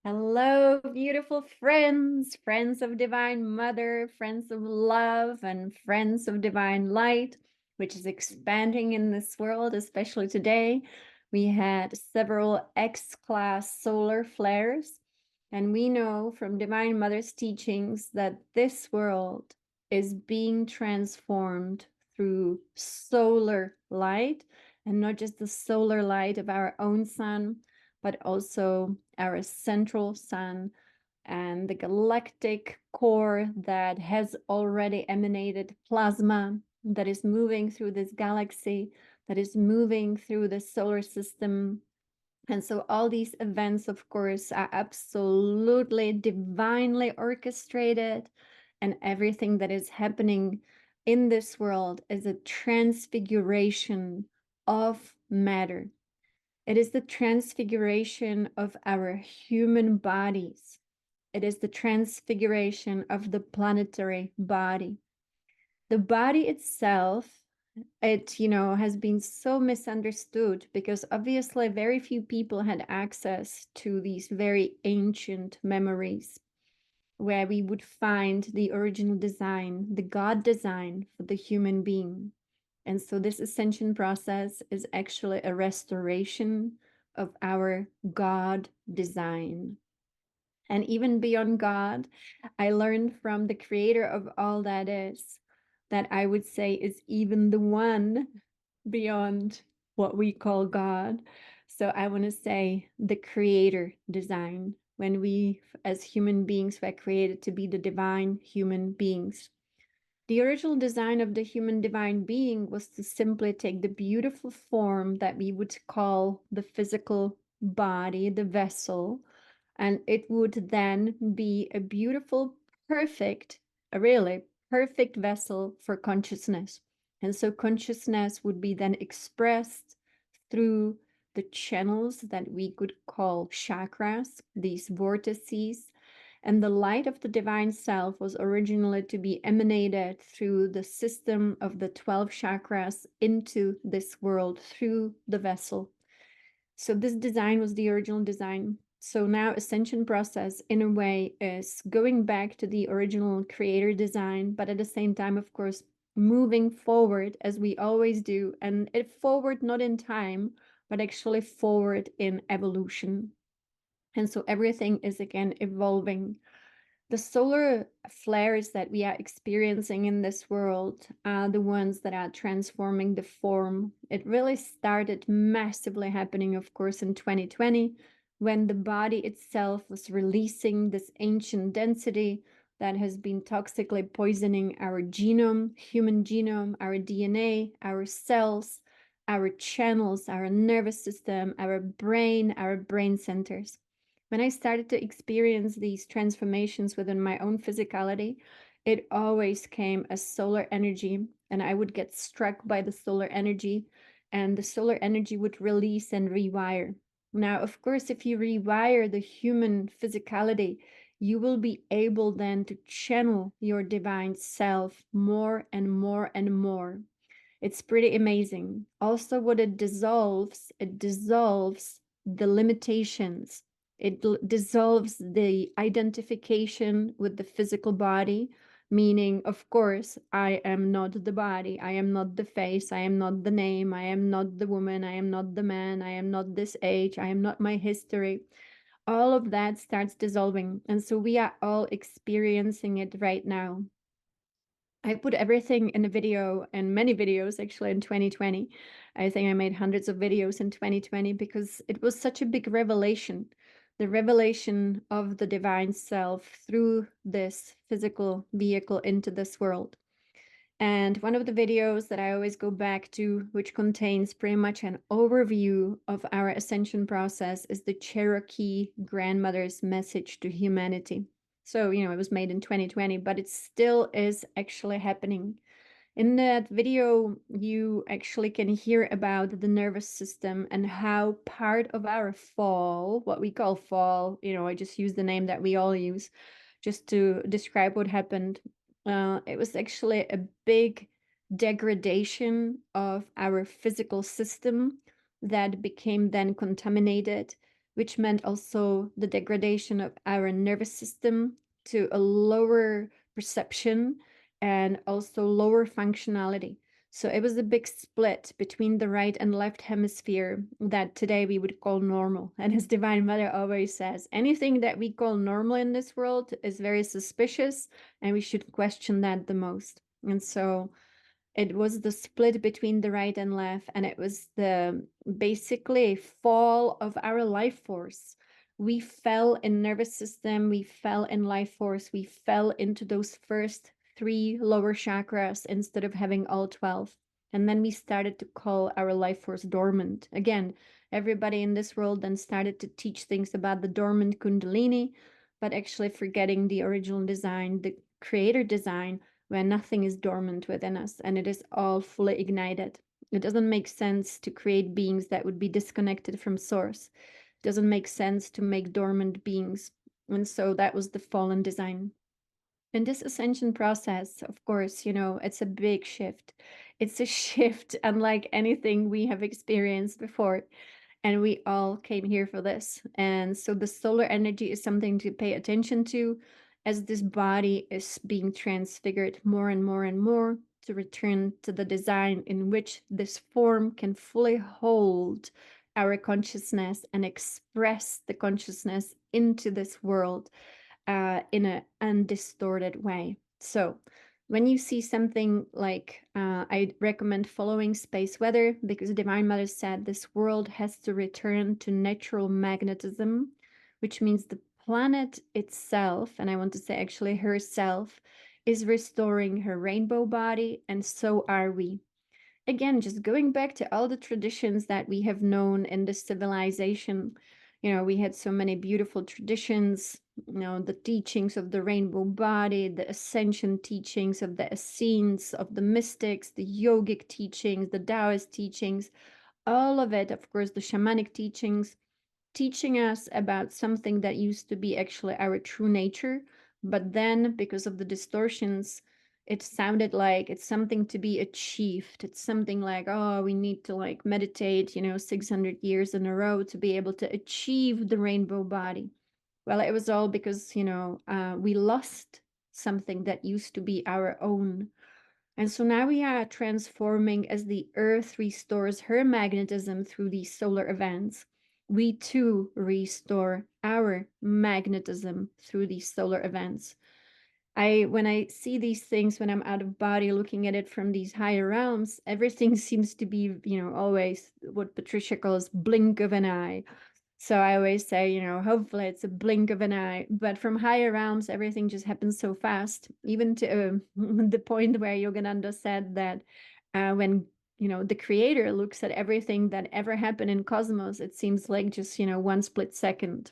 Hello, beautiful friends, friends of Divine Mother, friends of love, and friends of Divine Light, which is expanding in this world, especially today. We had several X-class solar flares, and we know from Divine Mother's teachings that this world is being transformed through solar light, and not just the solar light of our own sun, but also our central sun and the galactic core that has already emanated plasma that is moving through this galaxy, that is moving through the solar system. And so all these events, of course, are absolutely divinely orchestrated, and everything that is happening in this world is a transfiguration of matter. It is the transfiguration of our human bodies. It is the transfiguration of the planetary body. The body itself, it has been so misunderstood because obviously very few people had access to these very ancient memories where we would find the original design, the God design for the human being. And so this ascension process is actually a restoration of our God design. And even beyond God, I learned from the creator of all that is, that I would say is even the one beyond what we call God. So I want to say the creator design, when we as human beings were created to be the divine human beings. The original design of the human divine being was to simply take the beautiful form that we would call the physical body, the vessel, and it would then be a beautiful, perfect, a really perfect vessel for consciousness. And so consciousness would be then expressed through the channels that we could call chakras, these vortices, and the light of the divine self was originally to be emanated through the system of the 12 chakras into this world through the vessel. So this design was the original design. So now ascension process in a way is going back to the original creator design, but at the same time, of course, moving forward as we always do, and it forward not in time, but actually forward in evolution. And so everything is again evolving. The solar flares that we are experiencing in this world are the ones that are transforming the form. It really started massively happening, of course, in 2020, when the body itself was releasing this ancient density that has been toxically poisoning our genome, human genome, our DNA, our cells, our channels, our nervous system, our brain centers. When I started to experience these transformations within my own physicality, it always came as solar energy, and I would get struck by the solar energy, and the solar energy would release and rewire. Now, of course, if you rewire the human physicality, you will be able then to channel your divine self more and more and more. It's pretty amazing. Also, what it dissolves the limitations. It dissolves the identification with the physical body, meaning, of course, I am not the body, I am not the face, I am not the name, I am not the woman, I am not the man, I am not this age, I am not my history. All of that starts dissolving. And so we are all experiencing it right now. I put everything in a video, and many videos actually, in 2020. I think I made hundreds of videos in 2020 because it was such a big revelation. The revelation of the divine self through this physical vehicle into this world. And one of the videos that I always go back to, which contains pretty much an overview of our ascension process, is the Cherokee grandmother's message to humanity. So, it was made in 2020, but it still is actually happening. In that video, you actually can hear about the nervous system and how part of our fall, what we call fall, I just use the name that we all use just to describe what happened. It was actually a big degradation of our physical system that became then contaminated which meant also the degradation of our nervous system to a lower perception and also lower functionality. So it was a big split between the right and left hemisphere that today we would call normal. And as Divine Mother always says, anything that we call normal in this world is very suspicious, and we should question that the most. And so it was the split between the right and left, and it was the basically fall of our life force. We fell in nervous system, we fell in life force, we fell into those first three lower chakras instead of having all 12. And then we started to call our life force dormant. Again, everybody in this world then started to teach things about the dormant Kundalini, but actually forgetting the original design, the creator design, where nothing is dormant within us and it is all fully ignited. It doesn't make sense to create beings that would be disconnected from source. It doesn't make sense to make dormant beings. And so that was the fallen design. And this ascension process, of course, it's a big shift. It's a shift unlike anything we have experienced before. And we all came here for this. And so the solar energy is something to pay attention to as this body is being transfigured more and more and more to return to the design in which this form can fully hold our consciousness and express the consciousness into this world in an undistorted way. So when you see something like, I recommend following space weather, because Divine Mother said this world has to return to natural magnetism, which means the planet itself, and I want to say actually herself, is restoring her rainbow body, and so are we. Again, just going back to all the traditions that we have known in this civilization. We had so many beautiful traditions, the teachings of the rainbow body, the ascension teachings of the Essenes, of the mystics, the yogic teachings, the Taoist teachings, all of it, of course, the shamanic teachings, teaching us about something that used to be actually our true nature. But then, because of the distortions, it sounded like it's something to be achieved. It's something like, oh, we need to like meditate, 600 years in a row to be able to achieve the rainbow body. Well, it was all because, we lost something that used to be our own. And so now we are transforming as the Earth restores her magnetism through these solar events. We too restore our magnetism through these solar events. When I see these things, when I'm out of body looking at it from these higher realms, everything seems to be, always what Patricia calls blink of an eye. So I always say, hopefully it's a blink of an eye. But from higher realms, everything just happens so fast, even to the point where Yogananda said that when, the creator looks at everything that ever happened in cosmos, it seems like just, one split second.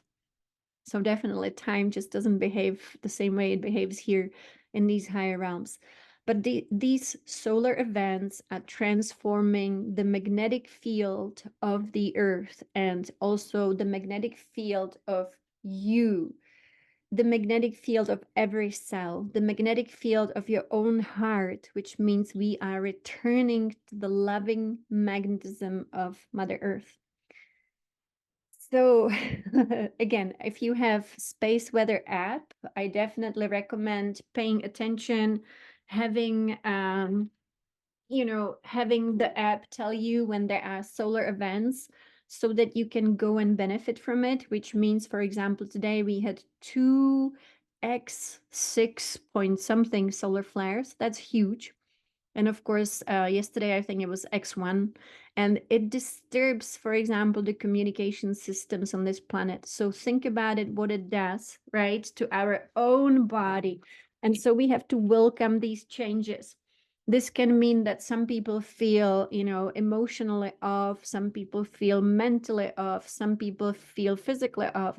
So definitely time just doesn't behave the same way it behaves here in these higher realms. But these solar events are transforming the magnetic field of the earth and also the magnetic field of you, the magnetic field of every cell, the magnetic field of your own heart, which means we are returning to the loving magnetism of Mother Earth. So again, if you have Space Weather app, I definitely recommend paying attention, having having the app tell you when there are solar events so that you can go and benefit from it, which means, for example, today we had 2x6 point something solar flares. That's huge. And of course, yesterday, I think it was X1, and it disturbs, for example, the communication systems on this planet. So think about it, what it does, right, to our own body. And so we have to welcome these changes. This can mean that some people feel, emotionally off, some people feel mentally off, some people feel physically off,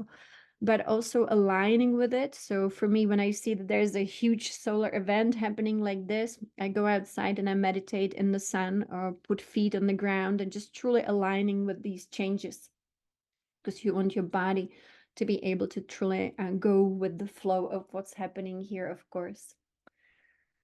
but also aligning with it. So for me, when I see that there's a huge solar event happening like this, I go outside and I meditate in the sun or put feet on the ground and just truly aligning with these changes, because you want your body to be able to truly go with the flow of what's happening here, of course.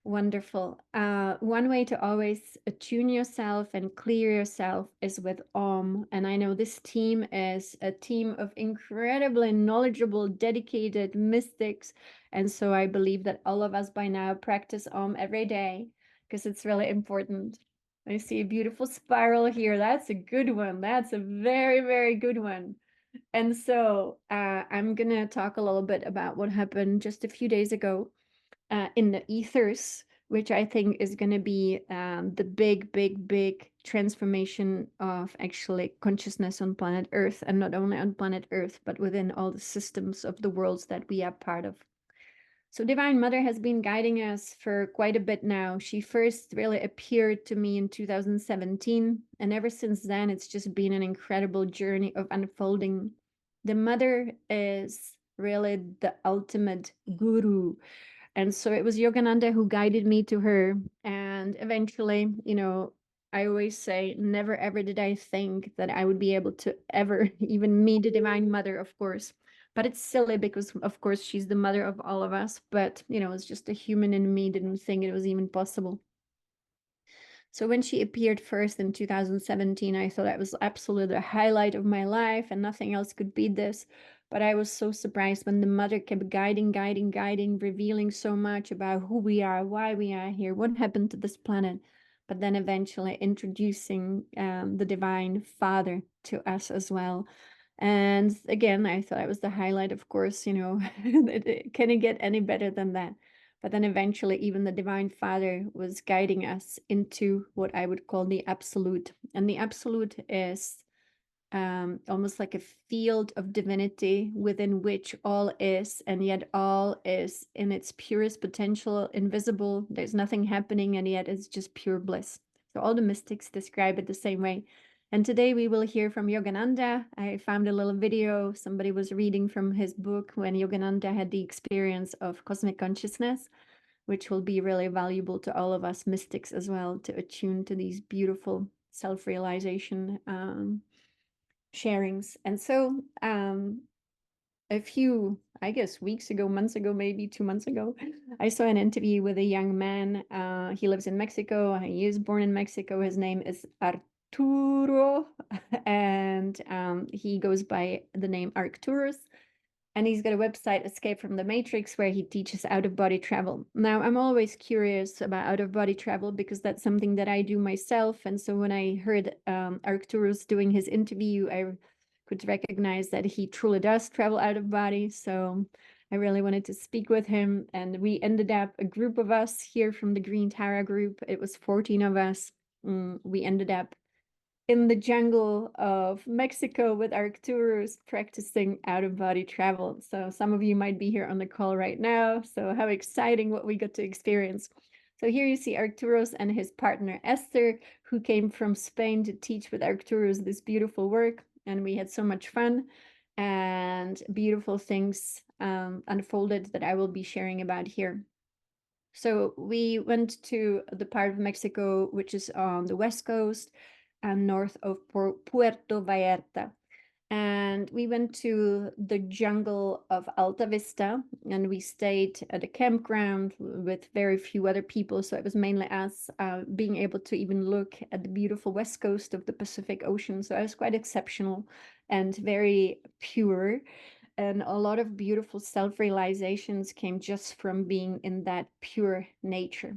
Wonderful. One way to always attune yourself and clear yourself is with Om. And I know this team is a team of incredibly knowledgeable, dedicated mystics. And so I believe that all of us by now practice Om every day because it's really important. I see a beautiful spiral here. That's a good one. That's a very, very good one. And so I'm going to talk a little bit about what happened just a few days ago in the ethers, which I think is going to be the big, big, big transformation of actually consciousness on planet Earth, and not only on planet Earth, but within all the systems of the worlds that we are part of. So, Divine Mother has been guiding us for quite a bit now. She first really appeared to me in 2017, and ever since then, it's just been an incredible journey of unfolding. The Mother is really the ultimate guru, and so it was Yogananda who guided me to her. And eventually, I always say, never ever did I think that I would be able to ever even meet the Divine Mother, of course. But it's silly because, of course, she's the mother of all of us. But, it's just a human in me didn't think it was even possible. So when she appeared first in 2017, I thought that was absolutely the highlight of my life and nothing else could beat this. But I was so surprised when the mother kept guiding, guiding, guiding, revealing so much about who we are, why we are here, what happened to this planet. But then eventually introducing the Divine Father to us as well. And again, I thought it was the highlight, of course, can it get any better than that? But then eventually, even the Divine Father was guiding us into what I would call the Absolute. And the Absolute is almost like a field of divinity within which all is, and yet all is in its purest potential, invisible. There's nothing happening, and yet it's just pure bliss. So all the mystics describe it the same way. And today we will hear from Yogananda. I found a little video. Somebody was reading from his book when Yogananda had the experience of cosmic consciousness, which will be really valuable to all of us mystics as well, to attune to these beautiful self-realization sharings. And so a few, I guess, weeks ago, months ago, maybe 2 months ago, I saw an interview with a young man. He lives in Mexico. He is born in Mexico. His name is Arturo, and he goes by the name Arcturus. And he's got a website, Escape from the Matrix, where he teaches out-of-body travel. Now, I'm always curious about out-of-body travel because that's something that I do myself. And so when I heard Arcturus doing his interview, I could recognize that he truly does travel out of body. So I really wanted to speak with him. And we ended up, a group of us here from the Green Tara group, it was 14 of us. We ended up in the jungle of Mexico with Arcturus practicing out-of-body travel. So some of you might be here on the call right now. So how exciting what we got to experience. So here you see Arcturus and his partner Esther, who came from Spain to teach with Arcturus this beautiful work. And we had so much fun and beautiful things unfolded that I will be sharing about here. So we went to the part of Mexico, which is on the west coast and north of Puerto Vallarta. And we went to the jungle of Alta Vista, and we stayed at a campground with very few other people. So it was mainly us being able to even look at the beautiful west coast of the Pacific Ocean. So it was quite exceptional and very pure. And a lot of beautiful self-realizations came just from being in that pure nature.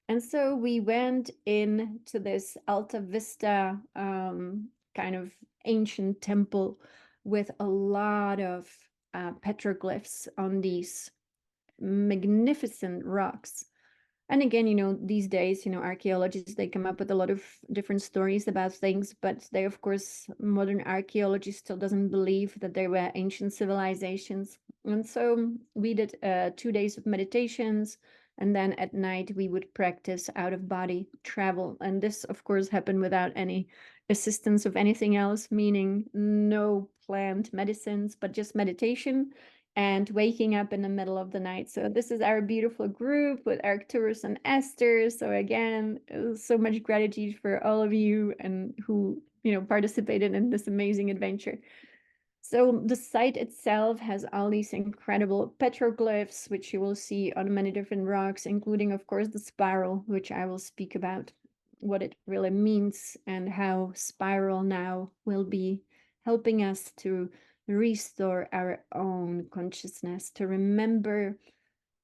And so we went into this Alta Vista kind of ancient temple with a lot of petroglyphs on these magnificent rocks. And again, these days, archaeologists, they come up with a lot of different stories about things, but they, of course, modern archaeology still doesn't believe that there were ancient civilizations. And so we did 2 days of meditations, and then at night we would practice out-of-body travel. And this, of course, happened without any assistance of anything else, meaning no plant medicines, but just meditation and waking up in the middle of the night. So this is our beautiful group with Arcturus and Esther. So again, so much gratitude for all of you and who, participated in this amazing adventure. So the site itself has all these incredible petroglyphs, which you will see on many different rocks, including, of course, the spiral, which I will speak about what it really means and how spiral now will be helping us to restore our own consciousness, to remember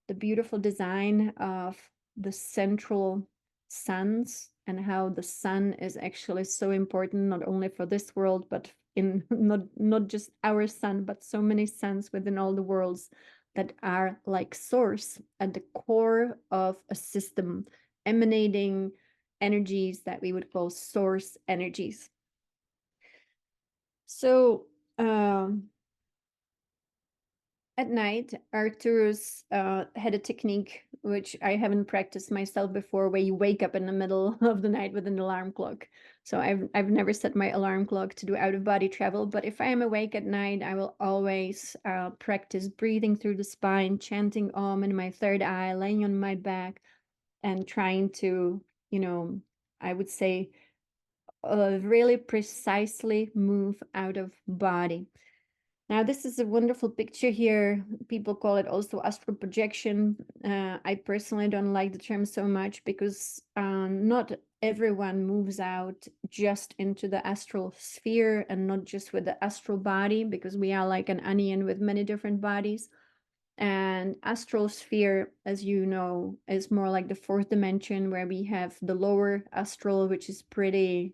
the beautiful design of the central suns and how the sun is actually so important not only for this world but in not just our sun but so many suns within all the worlds that are like source at the core of a system emanating energies that we would call source energies. So at night, Arcturus had a technique which I haven't practiced myself before, where you wake up in the middle of the night with an alarm clock. So I've never set my alarm clock to do out of body travel, but if I am awake at night, I will always practice breathing through the spine, chanting Om in my third eye, laying on my back, and trying to, you know, I would say, really precisely move out of body. Now, this is a wonderful picture here. People call it also astral projection. I personally don't like the term so much because not everyone moves out just into the astral sphere and not just with the astral body, because we are like an onion with many different bodies. And astral sphere, as you know, is more like the fourth dimension where we have the lower astral, which is pretty,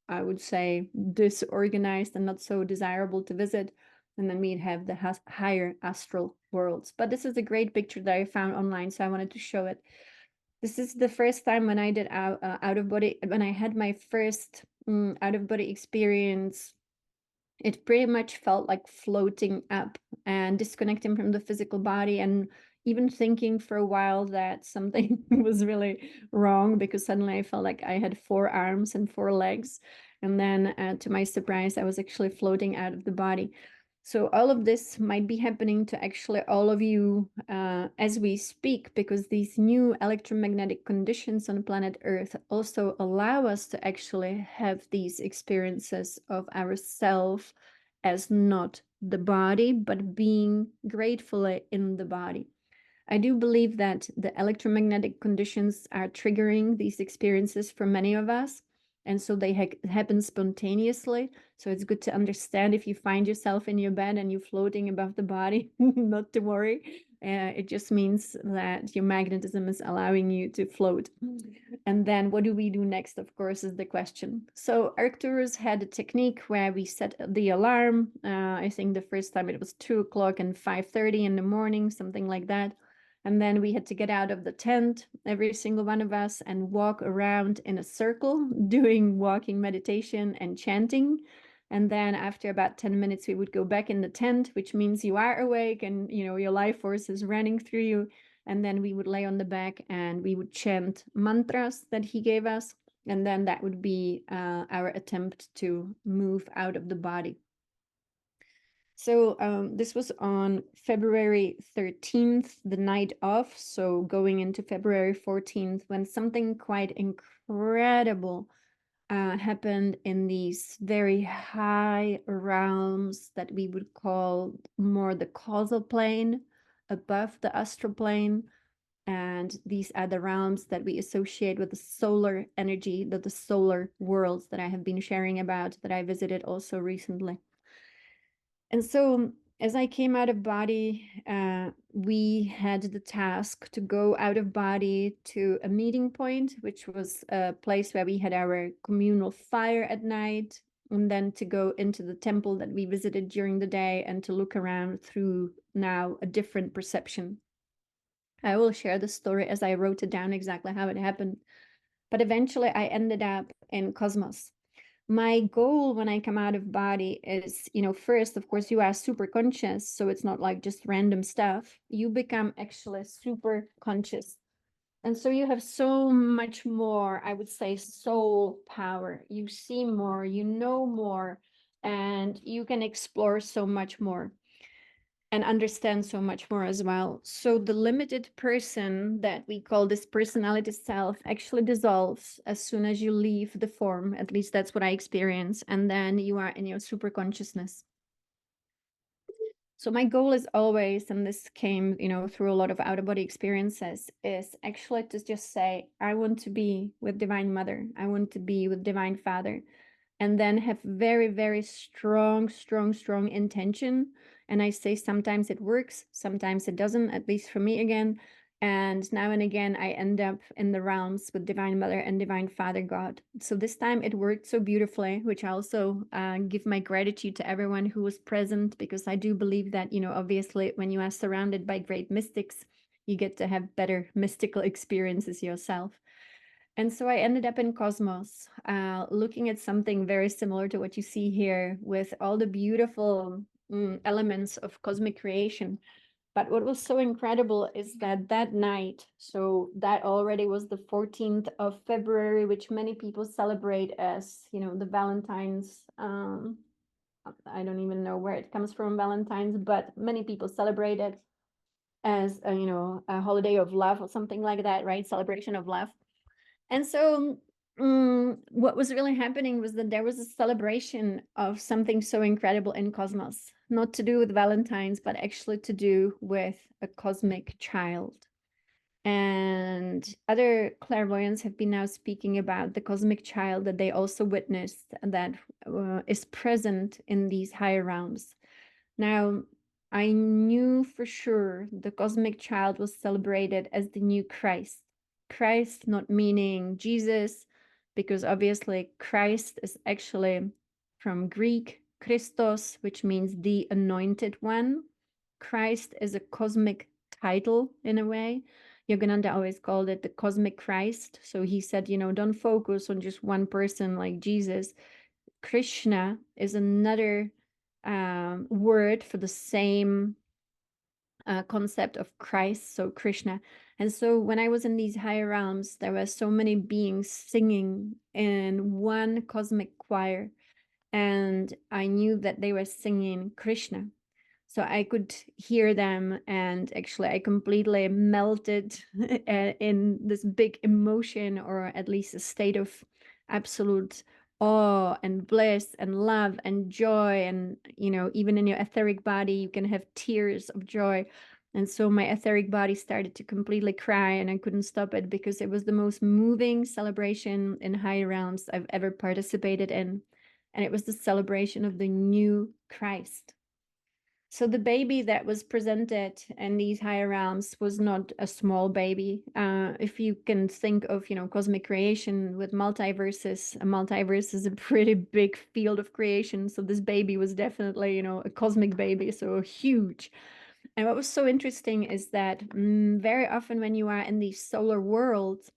I would say, disorganized and not so desirable to visit. And then we'd have the higher astral worlds. But this is a great picture that I found online, so I wanted to show it. This is the first time when I did out of body, when I had my first out of body experience. It pretty much felt like floating up and disconnecting from the physical body, and even thinking for a while that something was really wrong, because suddenly I felt like I had 4 arms and 4 legs. And then to my surprise, I was actually floating out of the body. So all of this might be happening to actually all of you as we speak, because these new electromagnetic conditions on planet Earth also allow us to actually have these experiences of ourself as not the body, but being gratefully in the body. I do believe that the electromagnetic conditions are triggering these experiences for many of us. And so they happen spontaneously. So it's good to understand if you find yourself in your bed and you're floating above the body, not to worry. It just means that your magnetism is allowing you to float. And then what do we do next, of course, is the question. So Arcturus had a technique where we set the alarm. I think the first time it was 2 o'clock and 5:30 in the morning, something like that. And then we had to get out of the tent, every single one of us, and walk around in a circle, doing walking meditation and chanting. And then after about 10 minutes, we would go back in the tent, which means you are awake and your life force is running through you. And then we would lay on the back and we would chant mantras that he gave us. And then that would be our attempt to move out of the body. So this was on February 13th, the night of, so going into February 14th, when something quite incredible happened in these very high realms that we would call more the causal plane, above the astral plane. And these are the realms that we associate with the solar energy, the solar worlds that I have been sharing about, that I visited also recently. And so as I came out of body, we had the task to go out of body to a meeting point, which was a place where we had our communal fire at night, and then to go into the temple that we visited during the day and to look around through now a different perception. I will share the story as I wrote it down exactly how it happened. But eventually I ended up in Cosmos. My goal when I come out of body is, first, of course, you are super conscious. So it's not like just random stuff. You become actually super conscious. And so you have so much more, I would say, soul power. You see more, you know more, and you can explore so much more and understand so much more as well. So the limited person that we call this personality self actually dissolves as soon as you leave the form. At least that's what I experience. And then you are in your super consciousness. So my goal is always, and this came, through a lot of out of body experiences, is actually to just say, I want to be with Divine Mother. I want to be with Divine Father. And then have very, very strong, strong, strong intention. And I say sometimes it works, sometimes it doesn't, at least for me again. And now and again, I end up in the realms with Divine Mother and Divine Father God. So this time it worked so beautifully, which I also give my gratitude to everyone who was present, because I do believe that, obviously, when you are surrounded by great mystics, you get to have better mystical experiences yourself. And so I ended up in Cosmos, looking at something very similar to what you see here, with all the beautiful elements of cosmic creation. But what was so incredible is that that night, so that already was the 14th of February, which many people celebrate as, the Valentine's. I don't even know where it comes from, Valentine's, but many people celebrate it as, a holiday of love or something like that, right? Celebration of love. And so, what was really happening was that there was a celebration of something so incredible in Cosmos, not to do with Valentine's, but actually to do with a cosmic child. And other clairvoyants have been now speaking about the cosmic child that they also witnessed, that is present in these higher realms. Now, I knew for sure the cosmic child was celebrated as the new Christ. Christ, not meaning Jesus, because obviously Christ is actually from Greek Christos, which means the anointed one. Christ is a cosmic title in a way. Yogananda always called it the cosmic Christ. So he said, don't focus on just one person like Jesus. Krishna is another word for the same concept of Christ, so Krishna. And so when I was in these higher realms, there were so many beings singing in one cosmic choir, and I knew that they were singing Krishna. So I could hear them, and actually I completely melted in this big emotion, or at least a state of absolute awe and bliss and love and joy. And even in your etheric body you can have tears of joy. And so my etheric body started to completely cry, and I couldn't stop it, because it was the most moving celebration in higher realms I've ever participated in. And it was the celebration of the new Christ. So the baby that was presented in these higher realms was not a small baby. If you can think of, cosmic creation with multiverses, a multiverse is a pretty big field of creation. So this baby was definitely, a cosmic baby, so huge. And what was so interesting is that very often when you are in these solar worlds,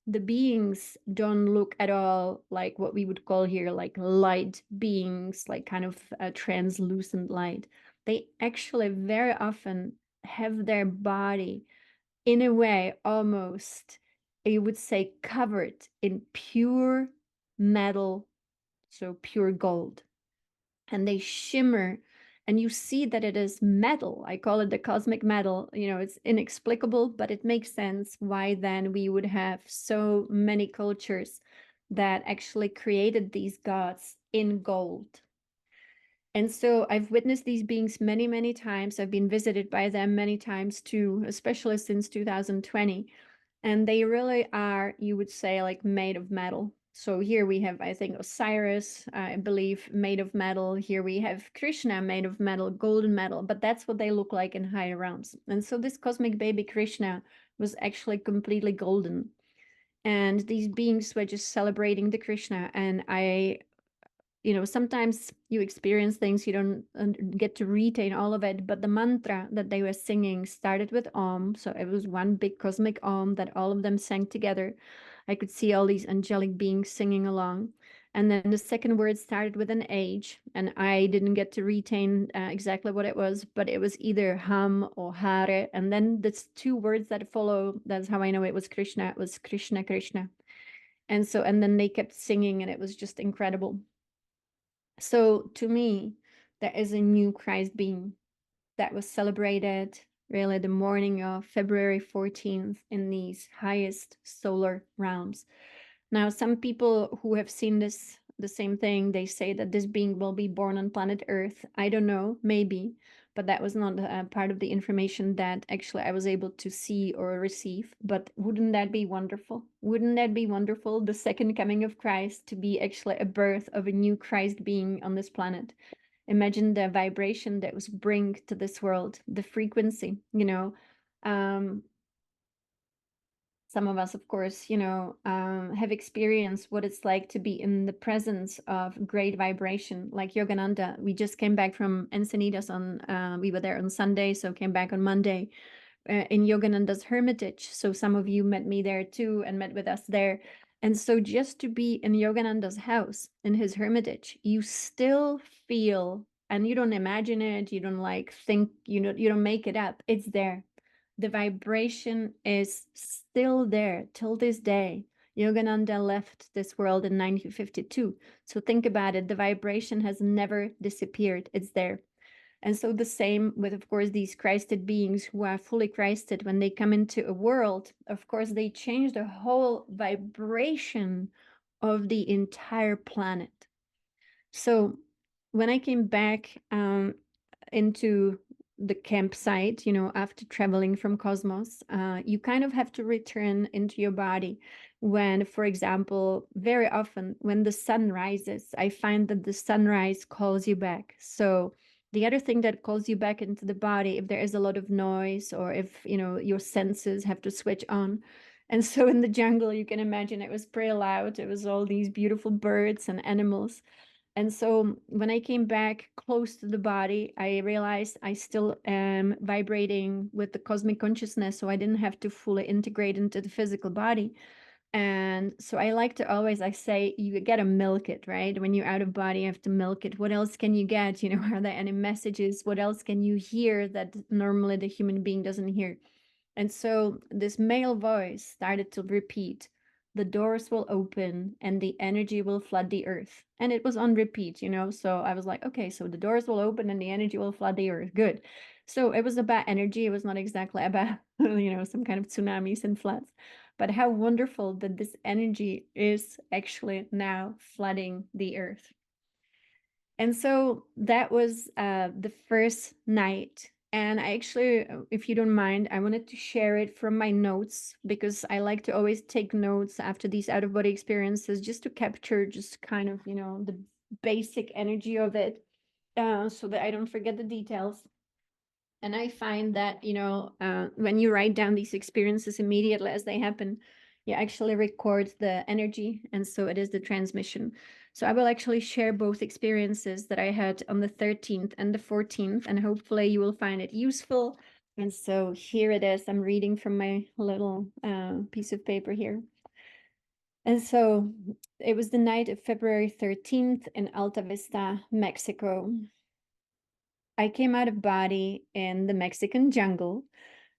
the beings don't look at all like what we would call here like light beings, like kind of a translucent light. They actually very often have their body in a way almost, you would say, covered in pure metal, so pure gold, and they shimmer, and you see that it is metal. I call it the cosmic metal. It's inexplicable, but it makes sense why then we would have so many cultures that actually created these gods in gold. And so I've witnessed these beings many, many times. I've been visited by them many times too, especially since 2020. And they really are, you would say, like made of metal. So here we have, I think, Osiris, I believe, made of metal. Here we have Krishna, made of metal, golden metal, but that's what they look like in higher realms. And so this cosmic baby Krishna was actually completely golden. And these beings were just celebrating the Krishna. And sometimes you experience things, you don't get to retain all of it, but the mantra that they were singing started with Om. So it was one big cosmic Om that all of them sang together. I could see all these angelic beings singing along. And then the second word started with an H, and I didn't get to retain exactly what it was, but it was either Ham or Hare. And then the two words that follow, that's how I know it was Krishna. It was Krishna, Krishna. And then they kept singing, and it was just incredible. So to me, there is a new Christ being that was celebrated really the morning of February 14th in these highest solar realms. Now, some people who have seen the same thing, they say that this being will be born on planet Earth. I don't know, maybe. but that was not part of the information that actually I was able to see or receive. But wouldn't that be wonderful? Wouldn't that be wonderful? The second coming of Christ to be actually a birth of a new Christ being on this planet. Imagine the vibration that was bring to this world, the frequency, you know. Um, some of us, of course, have experienced what it's like to be in the presence of great vibration, like Yogananda. We just came back from Encinitas we were there on Sunday, so came back on Monday in Yogananda's hermitage. So some of you met me there too and met with us there. And so just to be in Yogananda's house, in his hermitage, you still feel, and you don't imagine it, you don't like think, you don't make it up. It's there. The vibration is still there till this day. Yogananda left this world in 1952. So think about it. The vibration has never disappeared. It's there. And so the same with, of course, these Christed beings who are fully Christed. When they come into a world, of course, they change the whole vibration of the entire planet. So when I came back into the campsite, after traveling from Cosmos, you kind of have to return into your body when, for example, very often when the sun rises, I find that the sunrise calls you back. So the other thing that calls you back into the body, if there is a lot of noise or if, your senses have to switch on. And so in the jungle, you can imagine it was pretty loud. It was all these beautiful birds and animals. And so when I came back close to the body, I realized I still am vibrating with the cosmic consciousness, so I didn't have to fully integrate into the physical body. And so I like to always, I say, you gotta milk it, right? When you're out of body, you have to milk it. What else can you get? Are there any messages? What else can you hear that normally the human being doesn't hear? And so this male voice started to repeat, the doors will open and the energy will flood the earth. And it was on repeat, So I was like, okay, so the doors will open and the energy will flood the earth. Good. So it was about energy. It was not exactly about, some kind of tsunamis and floods. But how wonderful that this energy is actually now flooding the earth. And so that was the first night. And I actually, if you don't mind, I wanted to share it from my notes because I like to always take notes after these out of body experiences just to capture just kind of, the basic energy of it so that I don't forget the details. And I find that, when you write down these experiences immediately as they happen, you actually record the energy. And so it is the transmission. So I will actually share both experiences that I had on the 13th and the 14th, and hopefully you will find it useful. And so here it is. I'm reading from my little piece of paper here. And so it was the night of February 13th in Alta Vista, Mexico. I came out of body in the Mexican jungle,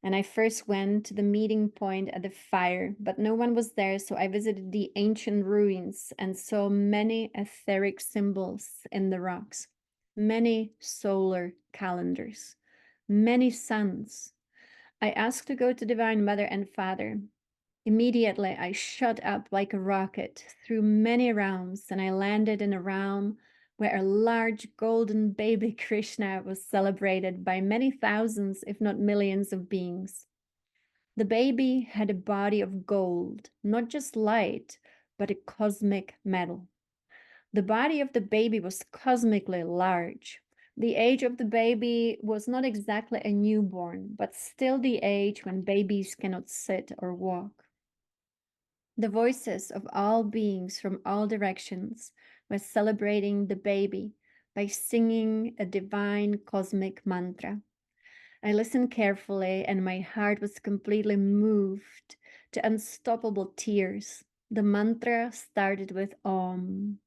and I first went to the meeting point at the fire, but no one was there, so I visited the ancient ruins and saw many etheric symbols in the rocks, many solar calendars, many suns. I asked to go to Divine Mother and Father. Immediately, I shot up like a rocket through many realms, and I landed in a realm where a large golden baby Krishna was celebrated by many thousands, if not millions, of beings. The baby had a body of gold, not just light, but a cosmic metal. The body of the baby was cosmically large. The age of the baby was not exactly a newborn, but still the age when babies cannot sit or walk. The voices of all beings from all directions were celebrating the baby by singing a divine cosmic mantra. I listened carefully, and my heart was completely moved to unstoppable tears. The mantra started with Om.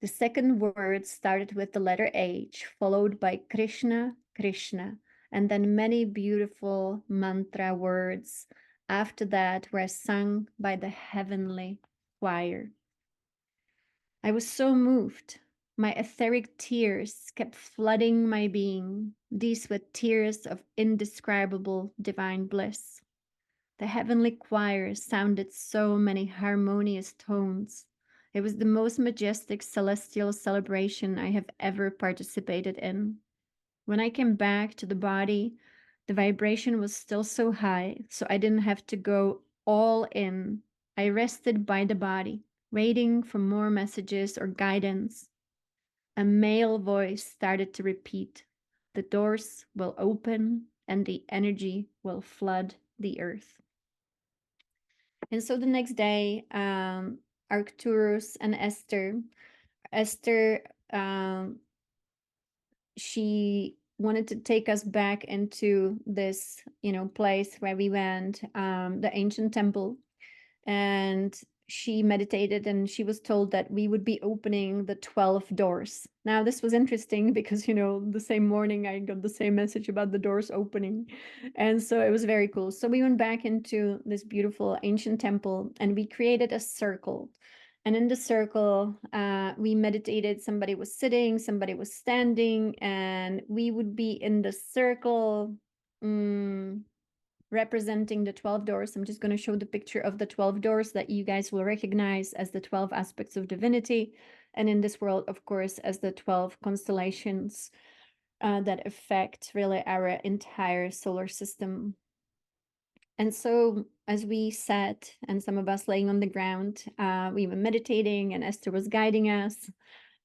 The second word started with the letter H, followed by Krishna, Krishna, and then many beautiful mantra words after that were sung by the heavenly choir. I was so moved. My etheric tears kept flooding my being. These were tears of indescribable divine bliss. The heavenly choir sounded so many harmonious tones. It was the most majestic celestial celebration I have ever participated in. When I came back to the body, the vibration was still so high, so I didn't have to go all in. I rested by the body, waiting for more messages or guidance. A male voice started to repeat, "The doors will open and the energy will flood the earth." And so the next day, Arcturus and Esther, um, she wanted to take us back into this, place where we went, the ancient temple, and she meditated and she was told that we would be opening the 12 doors. Now, this was interesting because, the same morning I got the same message about the doors opening. And so it was very cool. So we went back into this beautiful ancient temple and we created a circle. And in the circle, we meditated. Somebody was sitting, somebody was standing, and we would be in the circle. Representing the 12 doors. I'm just going to show the picture of the 12 doors that you guys will recognize as the 12 aspects of divinity. And in this world, of course, as the 12 constellations that affect really our entire solar system. And so, as we sat, and some of us laying on the ground, we were meditating, and Esther was guiding us.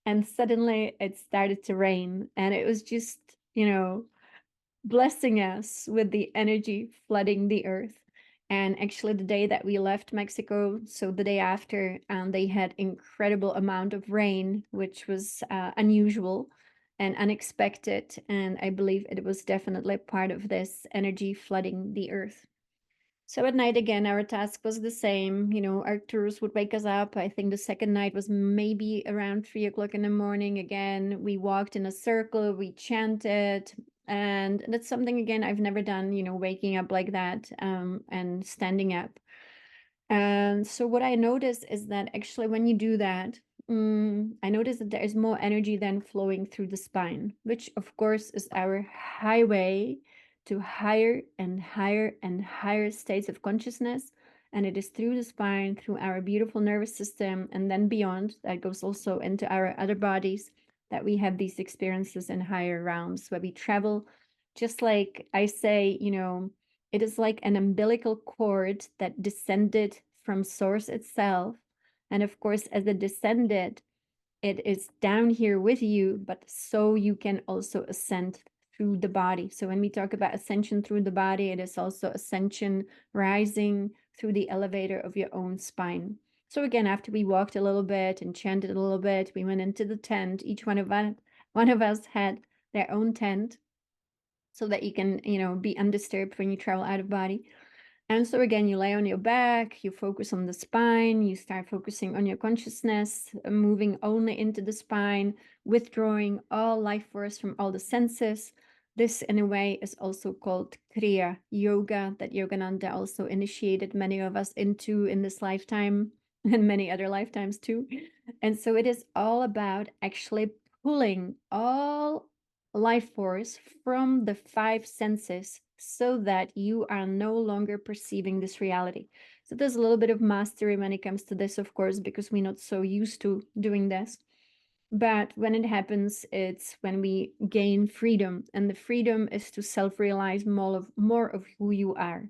And suddenly it started to rain. And it was just, blessing us with the energy flooding the earth. And actually, the day that we left Mexico, so the day after, they had incredible amount of rain, which was unusual and unexpected. And I believe it was definitely part of this energy flooding the earth. So at night again, our task was the same. Arcturus would wake us up. I think the second night was maybe around 3 o'clock in the morning. Again, we walked in a circle, we chanted, and that's something again I've never done. Waking up like that, and standing up. And so what I noticed is that actually when you do that, I noticed that there is more energy than flowing through the spine, which of course is our highway to higher and higher and higher states of consciousness. And it is through the spine, through our beautiful nervous system, and then beyond, that goes also into our other bodies, that we have these experiences in higher realms where we travel. Just like I say, it is like an umbilical cord that descended from source itself. And of course, as it descended, it is down here with you, but so you can also ascend through the body. So when we talk about ascension through the body, it is also ascension rising through the elevator of your own spine. So again, after we walked a little bit and chanted a little bit, we went into the tent. Each one of us had their own tent so that you can, be undisturbed when you travel out of body. And so again, you lay on your back, you focus on the spine, you start focusing on your consciousness, moving only into the spine, withdrawing all life force from all the senses. This, in a way, is also called Kriya Yoga, that Yogananda also initiated many of us into in this lifetime and many other lifetimes too. And so it is all about actually pulling all life force from the five senses so that you are no longer perceiving this reality. So there's a little bit of mastery when it comes to this, of course, because we're not so used to doing this. But when it happens, it's when we gain freedom, and the freedom is to self-realize more of who you are.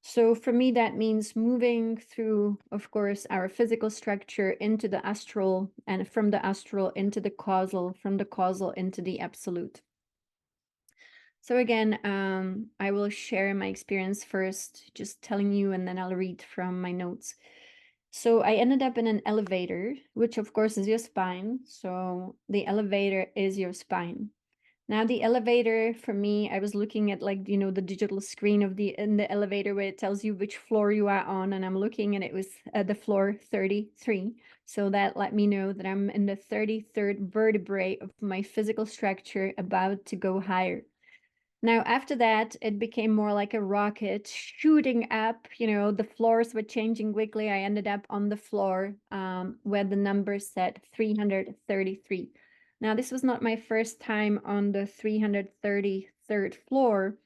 So for me, that means moving through, of course, our physical structure into the astral, and from the astral into the causal, from the causal into the absolute. So again, I will share my experience first, just telling you, and then I'll read from my notes. So I ended up in an elevator, which of course is your spine. So the elevator is your spine. Now the elevator, for me, I was looking at, like, the digital screen of in the elevator where it tells you which floor you are on, and I'm looking and it was at the floor 33. So that let me know that I'm in the 33rd vertebrae of my physical structure, about to go higher. Now, after that, it became more like a rocket shooting up. The floors were changing quickly. I ended up on the floor where the number said 333. Now, this was not my first time on the 333rd floor.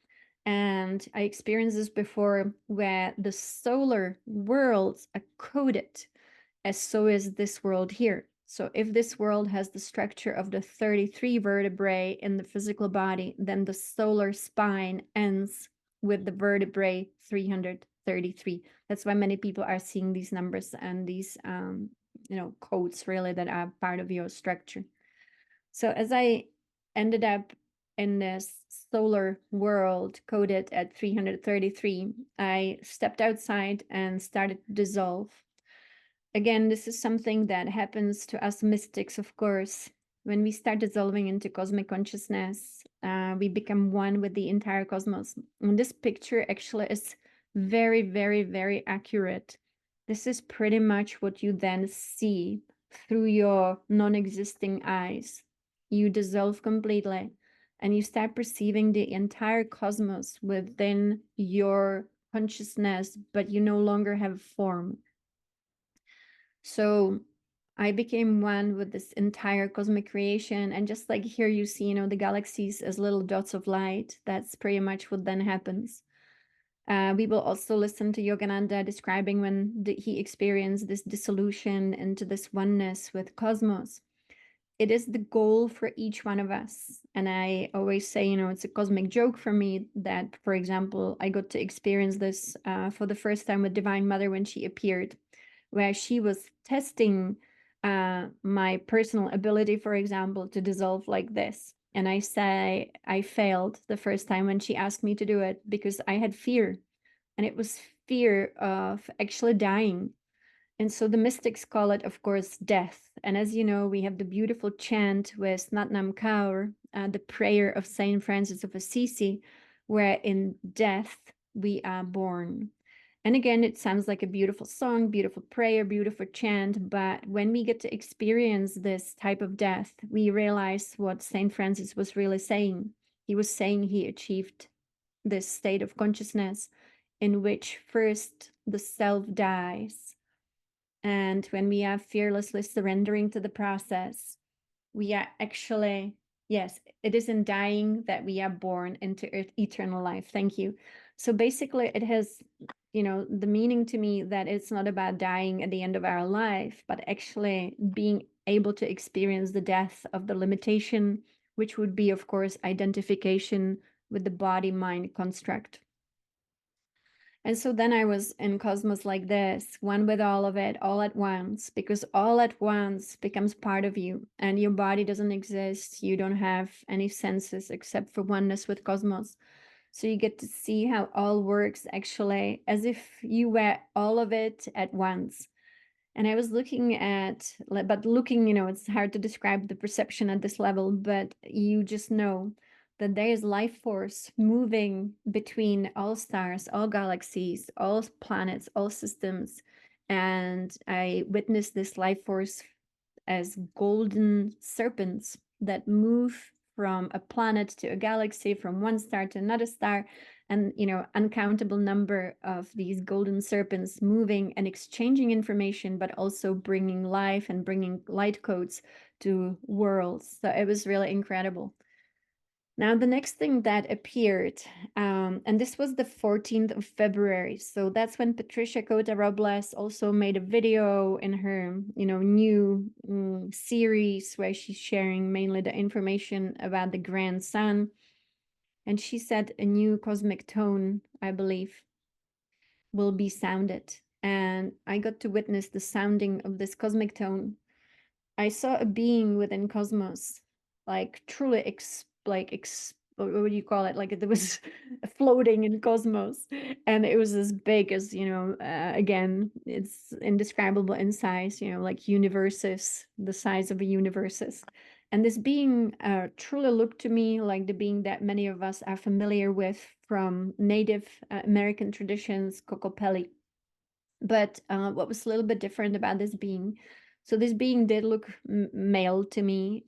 And I experienced this before, where the solar worlds are coded as so is this world here. So if this world has the structure of the 33 vertebrae in the physical body, then the solar spine ends with the vertebrae 333. That's why many people are seeing these numbers and these codes really that are part of your structure. So as I ended up in this solar world coded at 333, I stepped outside and started to dissolve. Again, this is something that happens to us mystics, of course. When we start dissolving into cosmic consciousness, we become one with the entire cosmos. And this picture actually is very, very, very accurate. This is pretty much what you then see through your non-existing eyes. You dissolve completely and you start perceiving the entire cosmos within your consciousness, but you no longer have form. So I became one with this entire cosmic creation. And just like here you see, the galaxies as little dots of light, that's pretty much what then happens. We will also listen to Yogananda describing when he experienced this dissolution into this oneness with cosmos. It is the goal for each one of us. And I always say, it's a cosmic joke for me that, for example, I got to experience this for the first time with Divine Mother when she appeared, where she was testing my personal ability, for example, to dissolve like this. And I say I failed the first time when she asked me to do it because I had fear. And it was fear of actually dying. And so the mystics call it, of course, death. And as you know, we have the beautiful chant with Natnam Kaur, the prayer of Saint Francis of Assisi, where in death we are born. And again, it sounds like a beautiful song, beautiful prayer, beautiful chant. But when we get to experience this type of death, we realize what Saint Francis was really saying. He was saying he achieved this state of consciousness in which first the self dies. And when we are fearlessly surrendering to the process, we are actually, yes, it is in dying that we are born into eternal life. Thank you. So basically, it has, the meaning to me that it's not about dying at the end of our life, but actually being able to experience the death of the limitation, which would be, of course, identification with the body-mind construct. And so then I was in cosmos like this, one with all of it, all at once, because all at once becomes part of you and your body doesn't exist. You don't have any senses except for oneness with cosmos. So you get to see how all works actually as if you were all of it at once. And I was looking at, but looking, it's hard to describe the perception at this level, but you just know that there is life force moving between all stars, all galaxies, all planets, all systems. And I witnessed this life force as golden serpents that move from a planet to a galaxy, from one star to another star, and uncountable number of these golden serpents moving and exchanging information, but also bringing life and bringing light codes to worlds. So it was really incredible. Now, the next thing that appeared, and this was the 14th of February. So that's when Patricia Cota Robles also made a video in her, new series where she's sharing mainly the information about the Grand Sun. And she said a new cosmic tone, I believe, will be sounded. And I got to witness the sounding of this cosmic tone. I saw a being within cosmos, like truly what would you call it? Like it was floating in cosmos, and it was as big as again, it's indescribable in size. Like universes, the size of a universes. And this being truly looked to me like the being that many of us are familiar with from Native American traditions, Kokopelli. But what was a little bit different about this being, so this being did look male to me,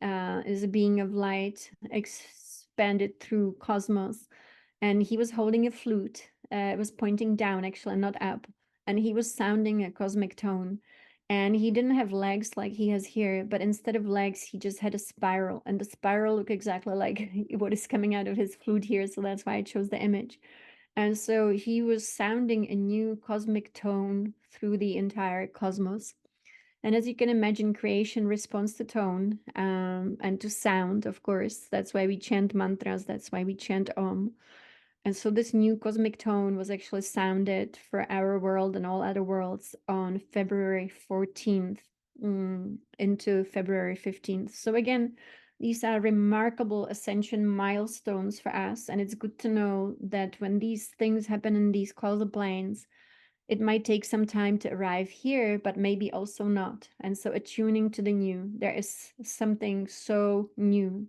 is a being of light expanded through cosmos, and he was holding a flute. It was pointing down, actually, not up, and he was sounding a cosmic tone. And he didn't have legs like he has here, but instead of legs, he just had a spiral, and the spiral looked exactly like what is coming out of his flute here. So that's why I chose the image. And so he was sounding a new cosmic tone through the entire cosmos. And as you can imagine, creation responds to tone and to sound, of course. That's why we chant mantras, that's why we chant Om. And so this new cosmic tone was actually sounded for our world and all other worlds on February 14th into February 15th. So again, these are remarkable ascension milestones for us. And it's good to know that when these things happen in these causal planes, it might take some time to arrive here, but maybe also not. And so attuning to the new, there is something so new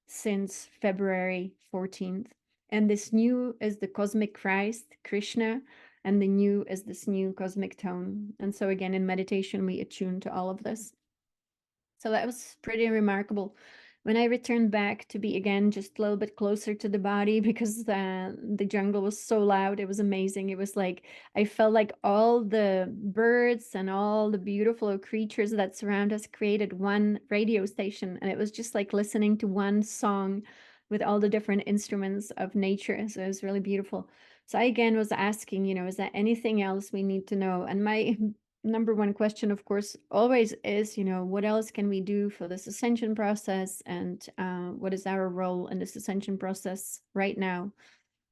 since February 14th. And this new is the cosmic Christ, Krishna, and the new is this new cosmic tone. And so again, in meditation, we attune to all of this. So that was pretty remarkable. When I returned back to be again just a little bit closer to the body because the jungle was so loud, it was amazing. It was like I felt like all the birds and all the beautiful creatures that surround us created one radio station, and it was just like listening to one song with all the different instruments of nature. So it was really beautiful. So I again was asking, is there anything else we need to know? And my number one question, of course, always is, what else can we do for this ascension process? And what is our role in this ascension process right now?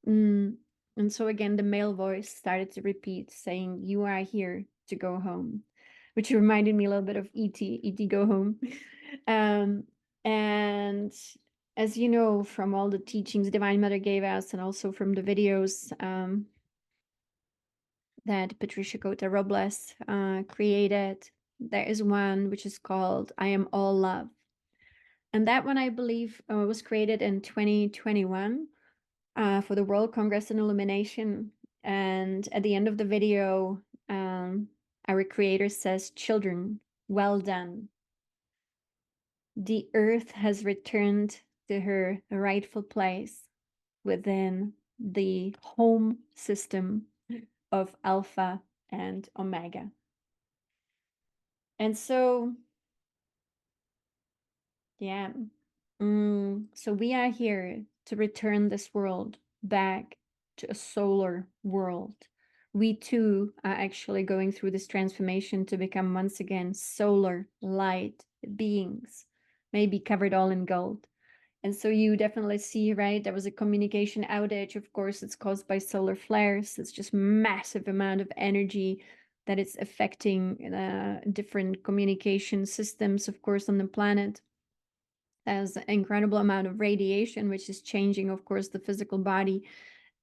Mm. And so again, the male voice started to repeat, saying, "You are here to go home," which reminded me a little bit of E.T., E.T. Go Home. And as you know, from all the teachings Divine Mother gave us, and also from the videos that Patricia Cota Robles created. There is one which is called I Am All Love. And that one, I believe, was created in 2021 for the World Congress in Illumination. And at the end of the video, our creator says, "Children, well done. The earth has returned to her rightful place within the home system of Alpha and Omega." And so, yeah, so we are here to return this world back to a solar world. We too are actually going through this transformation to become once again solar light beings, maybe covered all in gold. And so you definitely see, right? There was a communication outage. Of course, it's caused by solar flares. It's just massive amount of energy that it's affecting different communication systems, of course, on the planet. There's an incredible amount of radiation, which is changing, of course, the physical body.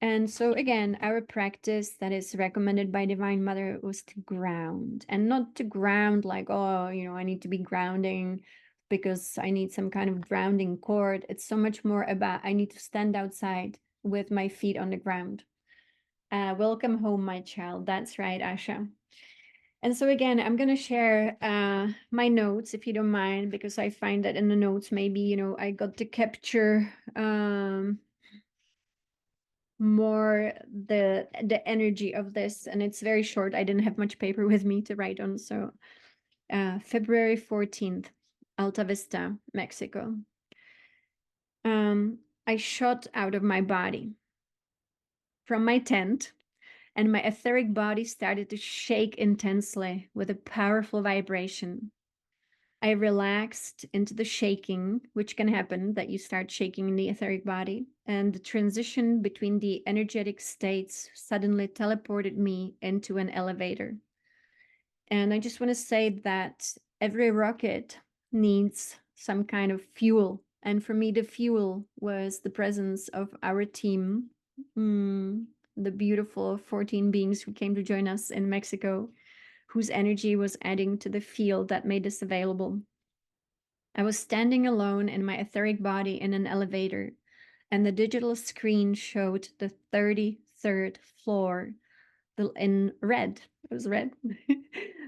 And so again, our practice that is recommended by Divine Mother was to ground, and not to ground like, oh, I need to be grounding because I need some kind of grounding cord. It's so much more about I need to stand outside with my feet on the ground. Welcome home, my child. That's right, Asha. And so again, I'm going to share my notes, if you don't mind, because I find that in the notes, maybe, I got to capture more the energy of this, and it's very short. I didn't have much paper with me to write on. So February 14th, Alta Vista, Mexico. I shot out of my body from my tent, and my etheric body started to shake intensely with a powerful vibration. I relaxed into the shaking, which can happen that you start shaking in the etheric body. And the transition between the energetic states suddenly teleported me into an elevator. And I just want to say that every rocket needs some kind of fuel. And for me, the fuel was the presence of our team, the beautiful 14 beings who came to join us in Mexico, whose energy was adding to the field that made this available. I was standing alone in my etheric body in an elevator, and the digital screen showed the 33rd floor in red. It was red.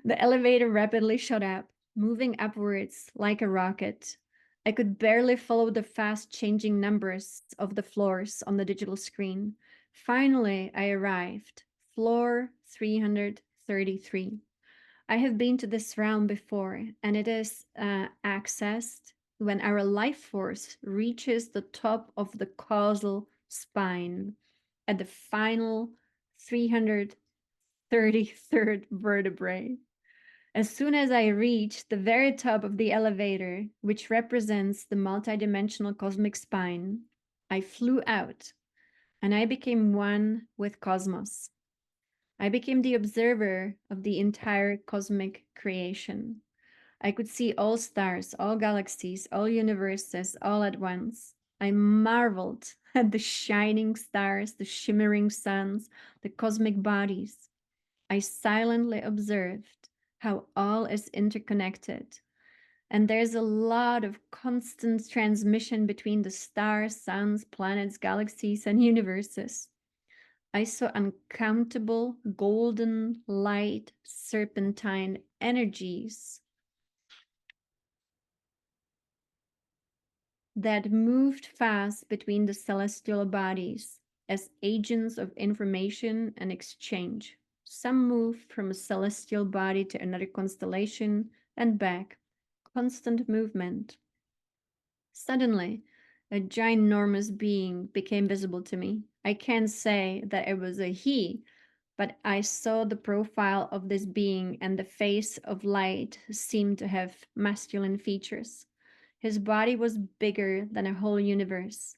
The elevator rapidly shot up, moving upwards like a rocket. I could barely follow the fast changing numbers of the floors on the digital screen. Finally, I arrived. Floor 333. I have been to this realm before, and it is accessed when our life force reaches the top of the causal spine at the final 333rd vertebrae. As soon as I reached the very top of the elevator, which represents the multidimensional cosmic spine, I flew out and I became one with cosmos. I became the observer of the entire cosmic creation. I could see all stars, all galaxies, all universes, all at once. I marveled at the shining stars, the shimmering suns, the cosmic bodies. I silently observed how all is interconnected. And there's a lot of constant transmission between the stars, suns, planets, galaxies, and universes. I saw uncountable golden light serpentine energies that moved fast between the celestial bodies as agents of information and exchange. Some moved from a celestial body to another constellation and back. Constant movement. Suddenly, a ginormous being became visible to me. I can't say that it was a he, but I saw the profile of this being, and the face of light seemed to have masculine features. His body was bigger than a whole universe.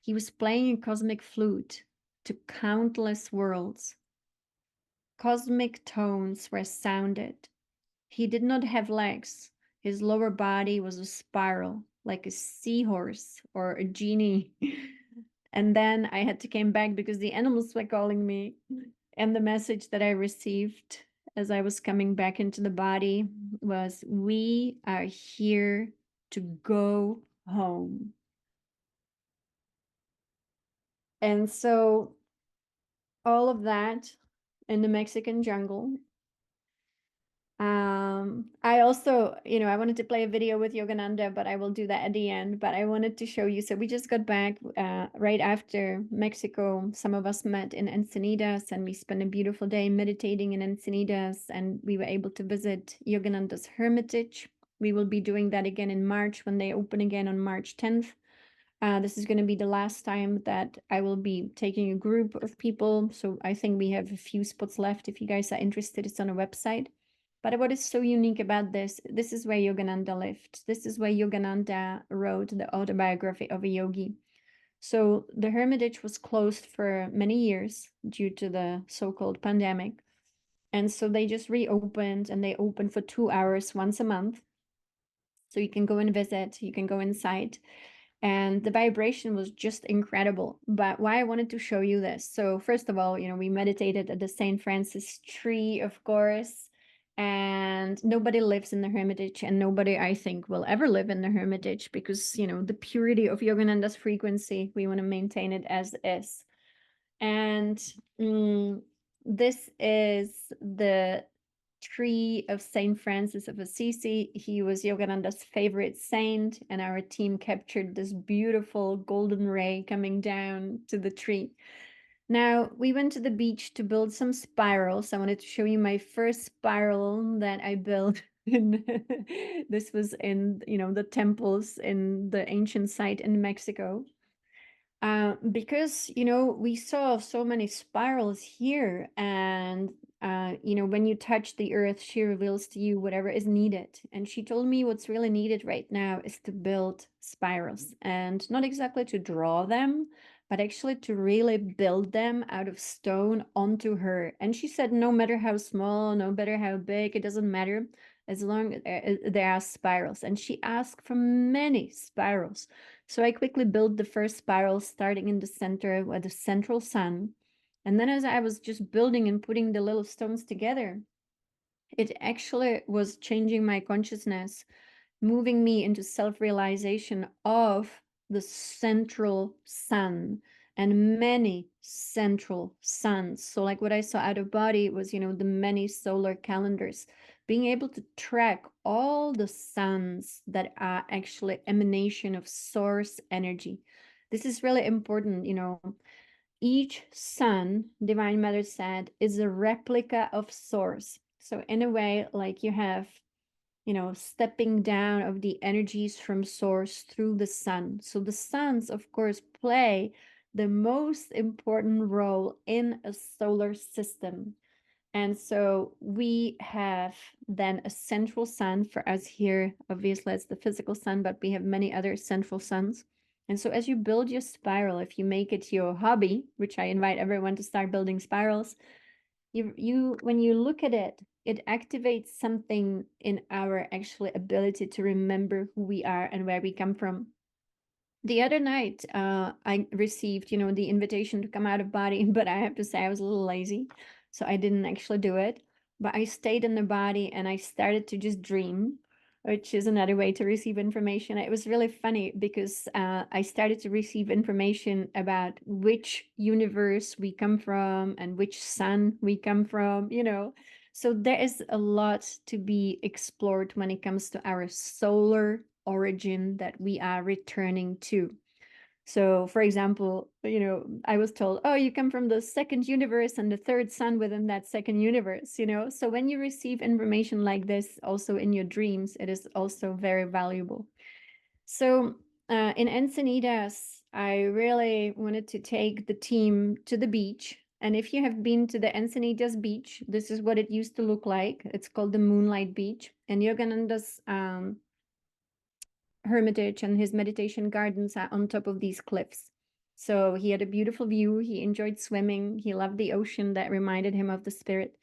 He was playing a cosmic flute to countless worlds. Cosmic tones were sounded. He did not have legs. His lower body was a spiral, like a seahorse or a genie. And then I had to come back because the animals were calling me. And the message that I received as I was coming back into the body was, "We are here to go home." And so all of that in the Mexican jungle. I also, I wanted to play a video with Yogananda, but I will do that at the end. But I wanted to show you. So we just got back right after Mexico. Some of us met in Encinitas, and we spent a beautiful day meditating in Encinitas, and we were able to visit Yogananda's hermitage. We will be doing that again in March when they open again on March 10th. This is going to be the last time that I will be taking a group of people. So I think we have a few spots left. If you guys are interested, it's on a website. But what is so unique about this is where Yogananda lived. This is where Yogananda wrote the autobiography of a yogi. So the hermitage was closed for many years due to the so-called pandemic. And so they just reopened, and they open for 2 hours once a month. So you can go and visit, you can go inside, and the vibration was just incredible. But why I wanted to show you this, so first of all, we meditated at the St. Francis tree, of course, and nobody lives in the hermitage, and nobody, I think, will ever live in the hermitage, because the purity of Yogananda's frequency, we want to maintain it as is. And this is the tree of Saint Francis of Assisi. He was Yogananda's favorite saint, and our team captured this beautiful golden ray coming down to the tree. Now, we went to the beach to build some spirals. I wanted to show you my first spiral that I built. This was in, the temples in the ancient site in Mexico. Because we saw so many spirals here, and when you touch the earth, she reveals to you whatever is needed. And she told me what's really needed right now is to build spirals, and not exactly to draw them, but actually to really build them out of stone onto her. And she said, no matter how small, no matter how big, it doesn't matter, as long as there are spirals. And she asked for many spirals. So I quickly built the first spiral, starting in the center with the central sun. And then as I was just building and putting the little stones together, it actually was changing my consciousness, moving me into self-realization of the central sun and many central suns. So like what I saw out of body was, the many solar calendars, being able to track all the suns that are actually emanation of source energy. This is really important. Each sun, Divine Mother said, is a replica of source. So in a way, like you have stepping down of the energies from source through the sun. So the suns, of course, play the most important role in a solar system. And so we have then a central sun for us here. Obviously, it's the physical sun, but we have many other central suns. And so as you build your spiral, if you make it your hobby, which I invite everyone to start building spirals, you when you look at it, it activates something in our actual ability to remember who we are and where we come from. The other night, I received, the invitation to come out of body, but I have to say I was a little lazy, so I didn't actually do it. But I stayed in the body and I started to just dream, which is another way to receive information. It was really funny because I started to receive information about which universe we come from and which sun we come from. So there is a lot to be explored when it comes to our solar origin that we are returning to. So, for example, I was told, oh, you come from the second universe and the third sun within that second universe. So, when you receive information like this also in your dreams, it is also very valuable. So, in Encinitas, I really wanted to take the team to the beach. And if you have been to the Encinitas beach, this is what it used to look like. It's called the Moonlight Beach. And Yogananda's hermitage and his meditation gardens are on top of these cliffs. So he had a beautiful view. He enjoyed swimming. He loved the ocean that reminded him of the spirit.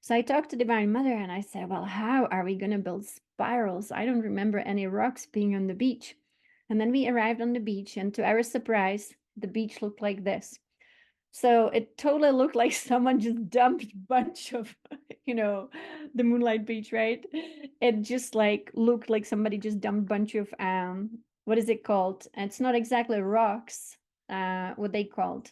So I talked to Divine Mother and I said, well, how are we going to build spirals? I don't remember any rocks being on the beach. And then we arrived on the beach, and to our surprise, the beach looked like this. So it totally looked like someone just dumped a bunch of, the Moonlight Beach, right? It just like looked like somebody just dumped a bunch of what is it called? It's not exactly rocks. What they called?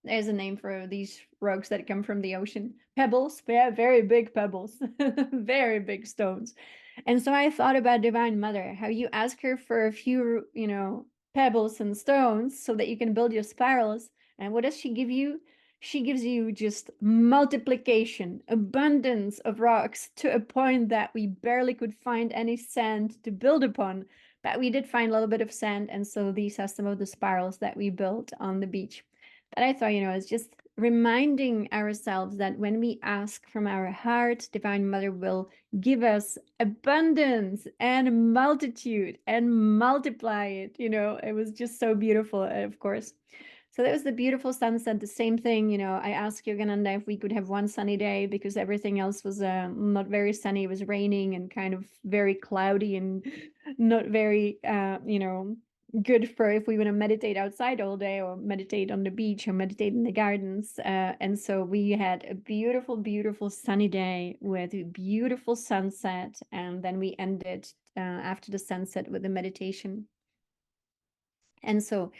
There's a name for these rocks that come from the ocean. Pebbles, yeah, very big pebbles, very big stones. And so I thought about Divine Mother, how you ask her for a few, pebbles and stones so that you can build your spirals. And what does she give you? She gives you just multiplication, abundance of rocks to a point that we barely could find any sand to build upon. But we did find a little bit of sand. And so these are some of the spirals that we built on the beach. But I thought, it's just reminding ourselves that when we ask from our heart, Divine Mother will give us abundance and multitude and multiply it. It was just so beautiful, of course. So that was the beautiful sunset. The same thing, I asked Yogananda if we could have one sunny day because everything else was not very sunny. It was raining and kind of very cloudy and not very, good for if we want to meditate outside all day or meditate on the beach or meditate in the gardens. And so we had a beautiful, beautiful sunny day with a beautiful sunset. And then we ended after the sunset with a meditation. And so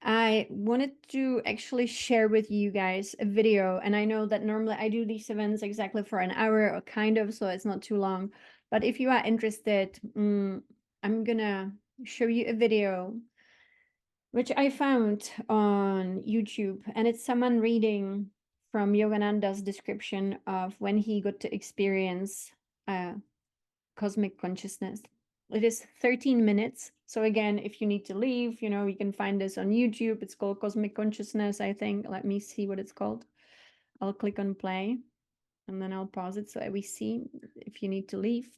I wanted to actually share with you guys a video. And I know that normally I do these events exactly for an hour or kind of, so it's not too long. But if you are interested, I'm gonna show you a video which I found on YouTube, and it's someone reading from Yogananda's description of when he got to experience cosmic consciousness. It is 13 minutes. So again, if you need to leave, you can find this on YouTube. It's called Cosmic Consciousness, I think. Let me see what it's called. I'll click on play and then I'll pause it so that we see if you need to leave.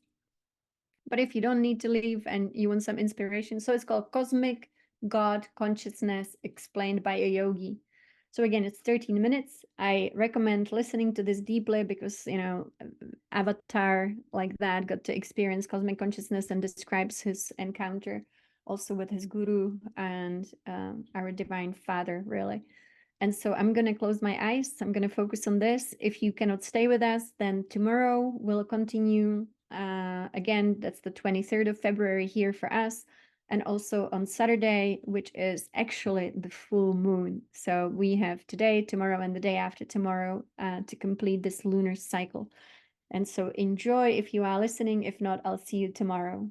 But if you don't need to leave and you want some inspiration, so it's called Cosmic God Consciousness Explained by a Yogi. So again, it's 13 minutes. I recommend listening to this deeply because, Avatar like that got to experience cosmic consciousness and describes his encounter also with his guru and our divine father, really. And so I'm going to close my eyes. I'm going to focus on this. If you cannot stay with us, then tomorrow we'll continue. Again, that's the 23rd of February here for us. And also on Saturday, which is actually the full moon. So we have today, tomorrow, and the day after tomorrow to complete this lunar cycle. And so enjoy if you are listening. If not, I'll see you tomorrow.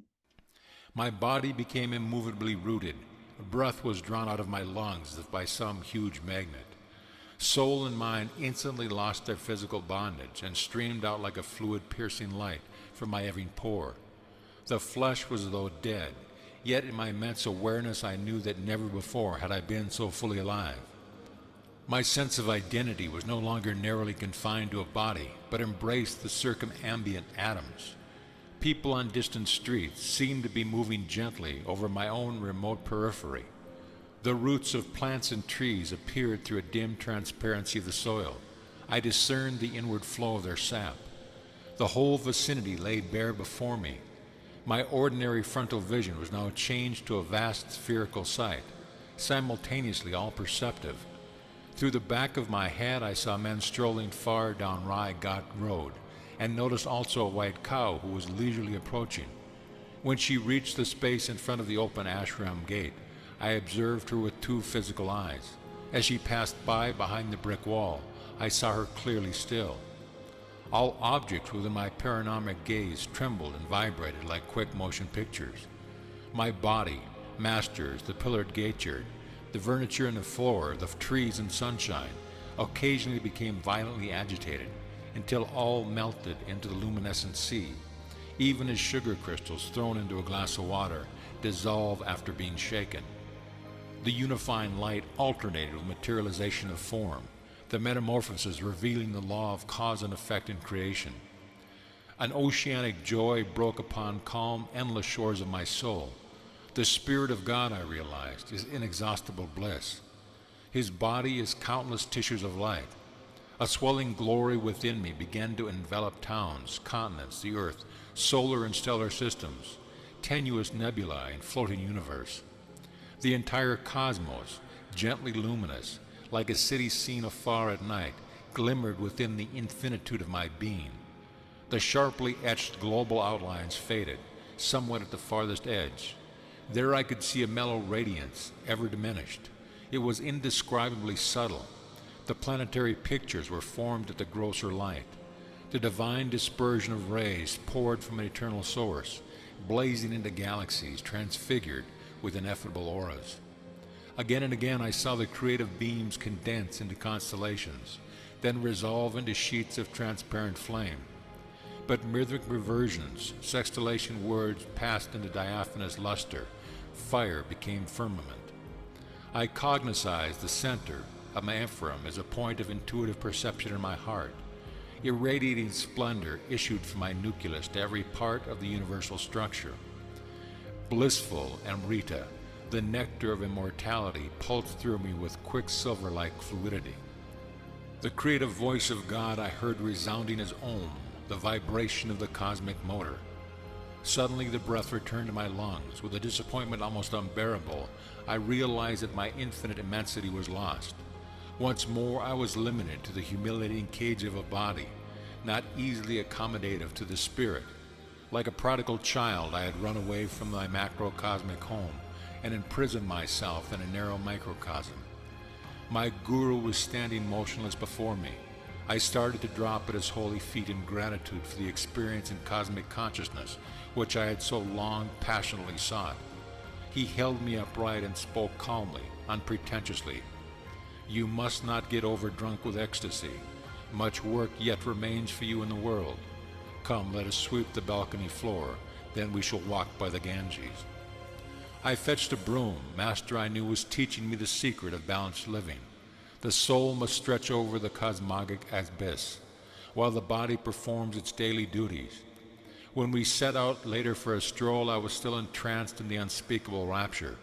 My body became immovably rooted. Breath was drawn out of my lungs as by some huge magnet. Soul and mind instantly lost their physical bondage and streamed out like a fluid-piercing light from my every pore. The flesh was as though dead, yet in my immense awareness I knew that never before had I been so fully alive. My sense of identity was no longer narrowly confined to a body, but embraced the circumambient atoms. People on distant streets seemed to be moving gently over my own remote periphery. The roots of plants and trees appeared through a dim transparency of the soil. I discerned the inward flow of their sap. The whole vicinity lay bare before me. My ordinary frontal vision was now changed to a vast spherical sight, simultaneously all perceptive. Through the back of my head I saw men strolling far down Rai Ghat Road, and noticed also a white cow who was leisurely approaching. When she reached the space in front of the open ashram gate, I observed her with two physical eyes. As she passed by behind the brick wall, I saw her clearly still. All objects within my paranomic gaze trembled and vibrated like quick motion pictures. My body, masters, the pillared gateyard, the furniture and the floor, the trees and sunshine, occasionally became violently agitated until all melted into the luminescent sea, even as sugar crystals thrown into a glass of water dissolve after being shaken. The unifying light alternated with materialization of form, the metamorphosis revealing the law of cause and effect in creation. An oceanic joy broke upon calm, endless shores of my soul. The Spirit of God, I realized, is inexhaustible bliss. His body is countless tissues of light. A swelling glory within me began to envelop towns, continents, the earth, solar and stellar systems, tenuous nebulae and floating universe. The entire cosmos, gently luminous, like a city seen afar at night, glimmered within the infinitude of my being. The sharply etched global outlines faded, somewhat at the farthest edge. There I could see a mellow radiance, ever diminished. It was indescribably subtle. The planetary pictures were formed at the grosser light. The divine dispersion of rays poured from an eternal source, blazing into galaxies, transfigured with ineffable auras. Again and again I saw the creative beams condense into constellations, then resolve into sheets of transparent flame. But rhythmic reversions, sextillation words passed into diaphanous luster. Fire became firmament. I cognized the center of my ephraim as a point of intuitive perception in my heart. Irradiating splendor issued from my nucleus to every part of the universal structure. Blissful Amrita, the nectar of immortality, pulsed through me with quicksilver-like fluidity. The creative voice of God I heard resounding as Om, the vibration of the cosmic motor. Suddenly the breath returned to my lungs. With a disappointment almost unbearable, I realized that my infinite immensity was lost. Once more I was limited to the humiliating cage of a body, not easily accommodative to the spirit. Like a prodigal child, I had run away from my macrocosmic home and imprisoned myself in a narrow microcosm. My guru was standing motionless before me. I started to drop at his holy feet in gratitude for the experience in cosmic consciousness, which I had so long passionately sought. He held me upright and spoke calmly, unpretentiously. You must not get overdrunk with ecstasy. Much work yet remains for you in the world. Come, let us sweep the balcony floor, then we shall walk by the Ganges. I fetched a broom. Master I knew was teaching me the secret of balanced living. The soul must stretch over the cosmogonic abyss, while the body performs its daily duties. When we set out later for a stroll, I was still entranced in the unspeakable rapture.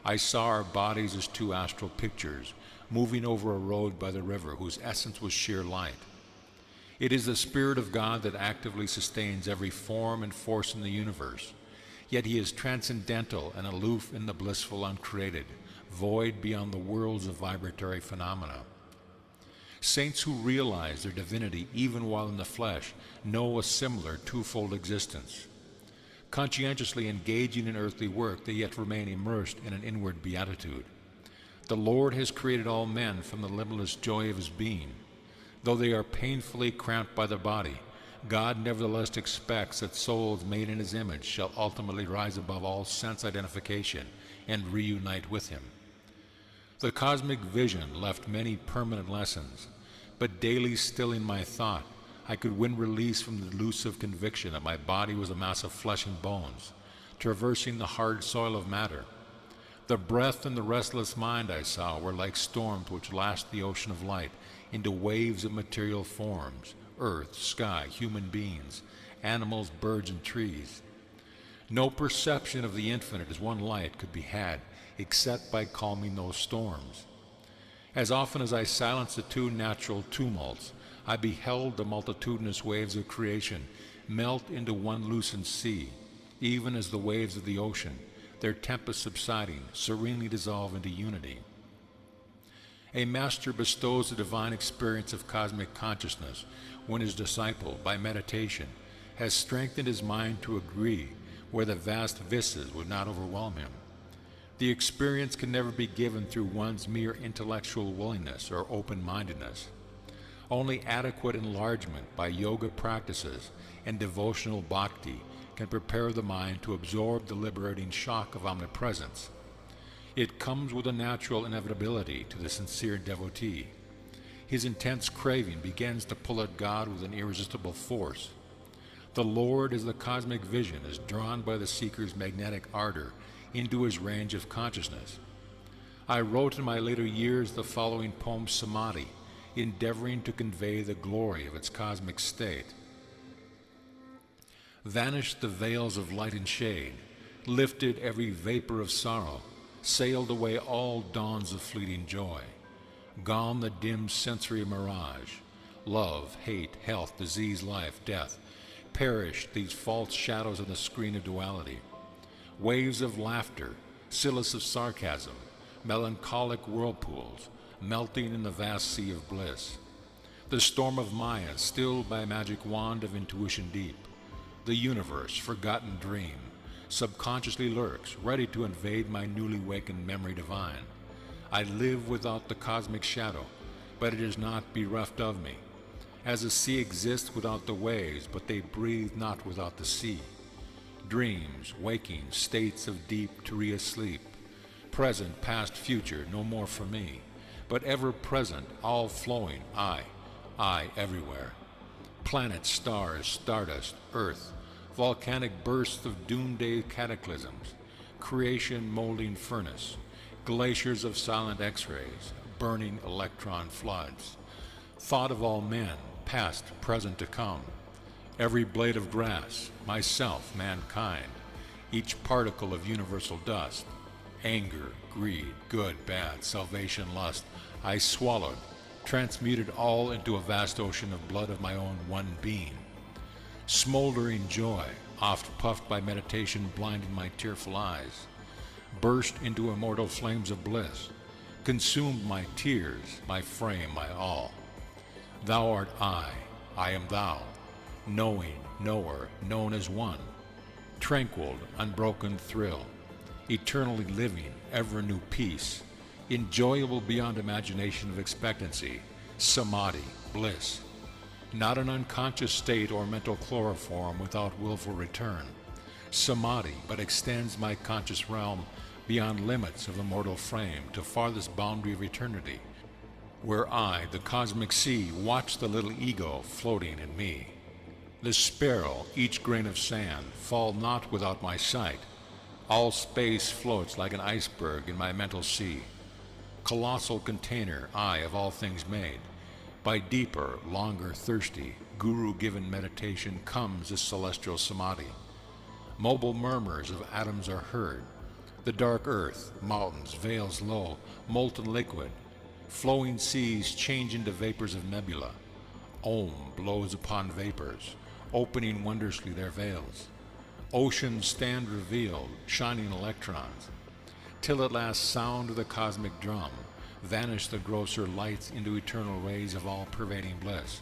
I saw our bodies as two astral pictures, moving over a road by the river whose essence was sheer light. It is the Spirit of God that actively sustains every form and force in the universe. Yet he is transcendental and aloof in the blissful uncreated, void beyond the worlds of vibratory phenomena. Saints who realize their divinity even while in the flesh know a similar twofold existence. Conscientiously engaging in earthly work, they yet remain immersed in an inward beatitude. The Lord has created all men from the limitless joy of his being. Though they are painfully cramped by the body, God nevertheless expects that souls made in his image shall ultimately rise above all sense identification and reunite with him. The cosmic vision left many permanent lessons, but daily stilling my thought, I could win release from the delusive conviction that my body was a mass of flesh and bones, traversing the hard soil of matter. The breath and the restless mind I saw were like storms which lashed the ocean of light into waves of material forms, earth, sky, human beings, animals, birds, and trees. No perception of the infinite as one light could be had except by calming those storms. As often as I silenced the two natural tumults, I beheld the multitudinous waves of creation melt into one lucent sea, even as the waves of the ocean, their tempest subsiding, serenely dissolve into unity. A master bestows the divine experience of cosmic consciousness when his disciple, by meditation, has strengthened his mind to agree where the vast vistas would not overwhelm him. The experience can never be given through one's mere intellectual willingness or open-mindedness. Only adequate enlargement by yoga practices and devotional bhakti can prepare the mind to absorb the liberating shock of omnipresence. It comes with a natural inevitability to the sincere devotee. His intense craving begins to pull at God with an irresistible force. The Lord, as the cosmic vision, is drawn by the seeker's magnetic ardor into his range of consciousness. I wrote in my later years the following poem Samadhi, endeavoring to convey the glory of its cosmic state. Vanished the veils of light and shade, lifted every vapor of sorrow, sailed away all dawns of fleeting joy. Gone the dim sensory mirage, love, hate, health, disease, life, death, perished these false shadows on the screen of duality. Waves of laughter, silice of sarcasm, melancholic whirlpools, melting in the vast sea of bliss. The storm of Maya, stilled by a magic wand of intuition deep. The universe, forgotten dream, subconsciously lurks, ready to invade my newly wakened memory divine. I live without the cosmic shadow, but it is not bereft of me. As the sea exists without the waves, but they breathe not without the sea. Dreams, waking, states of deep, Turiya sleep. Present, past, future, no more for me, but ever present, all flowing, I everywhere. Planets, stars, stardust, earth, volcanic bursts of doomsday cataclysms, creation molding furnace, glaciers of silent X-rays, burning electron floods, thought of all men, past, present, to come, every blade of grass, myself, mankind, each particle of universal dust, anger, greed, good, bad, salvation, lust, I swallowed, transmuted all into a vast ocean of blood of my own one being. Smoldering joy, oft puffed by meditation blinding my tearful eyes, burst into immortal flames of bliss, consumed my tears, my frame, my all. Thou art I am thou, knowing, knower, known as one, tranquil, unbroken thrill, eternally living, ever new peace, enjoyable beyond imagination of expectancy, samadhi, bliss, not an unconscious state or mental chloroform without willful return. Samadhi but extends my conscious realm beyond limits of the mortal frame to farthest boundary of eternity, where I, the cosmic sea, watch the little ego floating in me. The sparrow, each grain of sand, fall not without my sight. All space floats like an iceberg in my mental sea. Colossal container, I of all things made. By deeper, longer, thirsty, guru-given meditation comes this celestial samadhi. Mobile murmurs of atoms are heard. The dark earth, mountains, vales low, molten liquid. Flowing seas change into vapors of nebula. Om blows upon vapors, opening wondrously their veils. Oceans stand revealed, shining electrons, till at last sound of the cosmic drum, vanish the grosser lights into eternal rays of all-pervading bliss.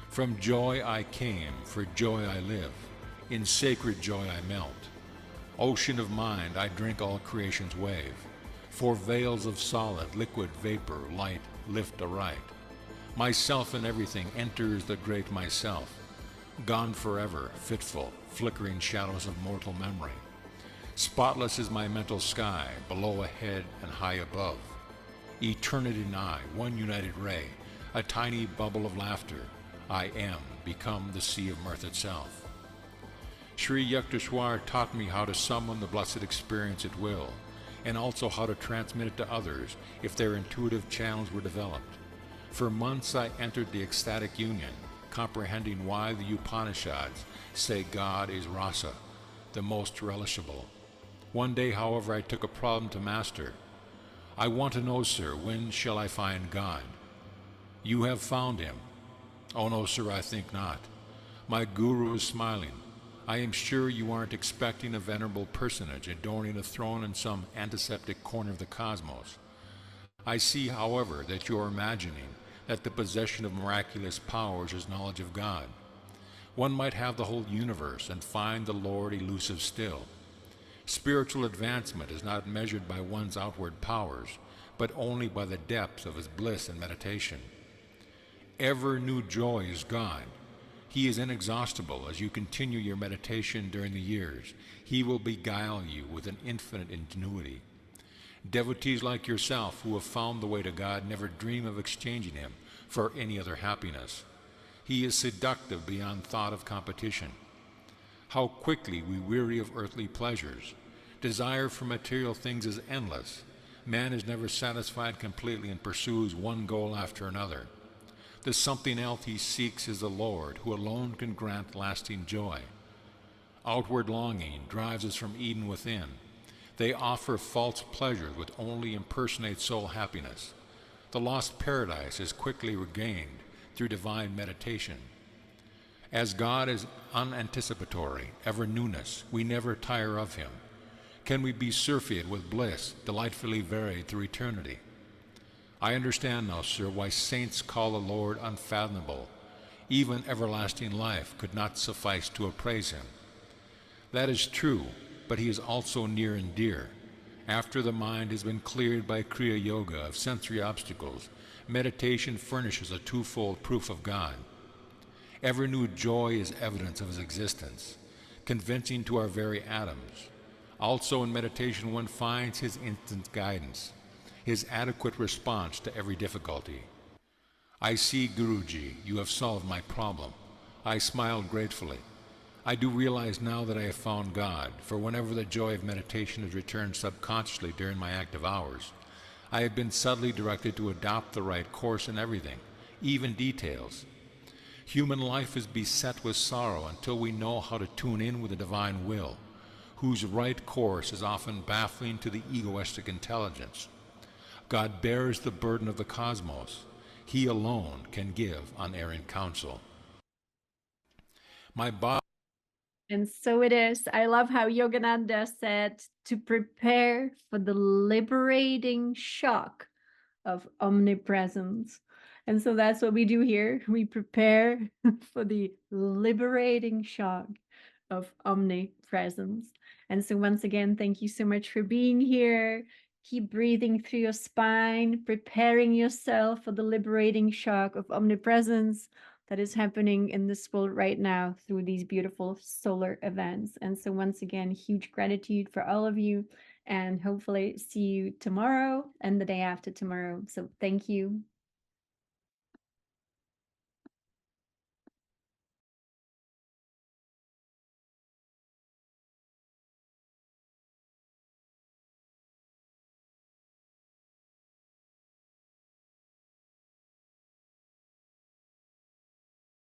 From joy I came, for joy I live, in sacred joy I melt. Ocean of mind, I drink all creation's wave, for veils of solid, liquid, vapor, light, lift aright. Myself in everything enters the great myself, gone forever, fitful, flickering shadows of mortal memory. Spotless is my mental sky, below, ahead, and high above. Eternity and I, one united ray, a tiny bubble of laughter. I am, become the sea of mirth itself. Sri Yukteswar taught me how to summon the blessed experience at will, and also how to transmit it to others if their intuitive channels were developed. For months I entered the ecstatic union, comprehending why the Upanishads say God is rasa, the most relishable. One day, however, I took a problem to master. I want to know, sir, when shall I find God? You have found him. Oh no, sir, I think not. My guru is smiling. I am sure you aren't expecting a venerable personage adorning a throne in some antiseptic corner of the cosmos. I see, however, that you are imagining that the possession of miraculous powers is knowledge of God. One might have the whole universe and find the Lord elusive still. Spiritual advancement is not measured by one's outward powers, but only by the depths of his bliss and meditation. Ever new joy is God. He is inexhaustible as you continue your meditation during the years. He will beguile you with an infinite ingenuity. Devotees like yourself who have found the way to God never dream of exchanging him for any other happiness. He is seductive beyond thought of competition. How quickly we weary of earthly pleasures. Desire for material things is endless. Man is never satisfied completely and pursues one goal after another. The something else he seeks is the Lord, who alone can grant lasting joy. Outward longing drives us from Eden within. They offer false pleasures which only impersonate soul happiness. The lost paradise is quickly regained through divine meditation. As God is unanticipatory, ever newness, we never tire of him. Can we be surfeited with bliss, delightfully varied through eternity? I understand now, sir, why saints call the Lord unfathomable. Even everlasting life could not suffice to appraise him. That is true, but he is also near and dear. After the mind has been cleared by Kriya Yoga of sensory obstacles, meditation furnishes a twofold proof of God. Ever new joy is evidence of his existence, convincing to our very atoms. Also in meditation one finds his instant guidance, his adequate response to every difficulty. I see, Guruji, you have solved my problem. I smiled gratefully. I do realize now that I have found God, for whenever the joy of meditation has returned subconsciously during my active hours, I have been subtly directed to adopt the right course in everything, even details. Human life is beset with sorrow until we know how to tune in with the divine will, whose right course is often baffling to the egoistic intelligence. God bears the burden of the cosmos. He alone can give unerring counsel. My body. And so it is. I love how Yogananda said to prepare for the liberating shock of omnipresence. And so that's what we do here. We prepare for the liberating shock of omnipresence. And so, once again, thank you so much for being here. Keep breathing through your spine, preparing yourself for the liberating shock of omnipresence that is happening in this world right now through these beautiful solar events. And so, once again, huge gratitude for all of you, and hopefully see you tomorrow and the day after tomorrow. So, thank you.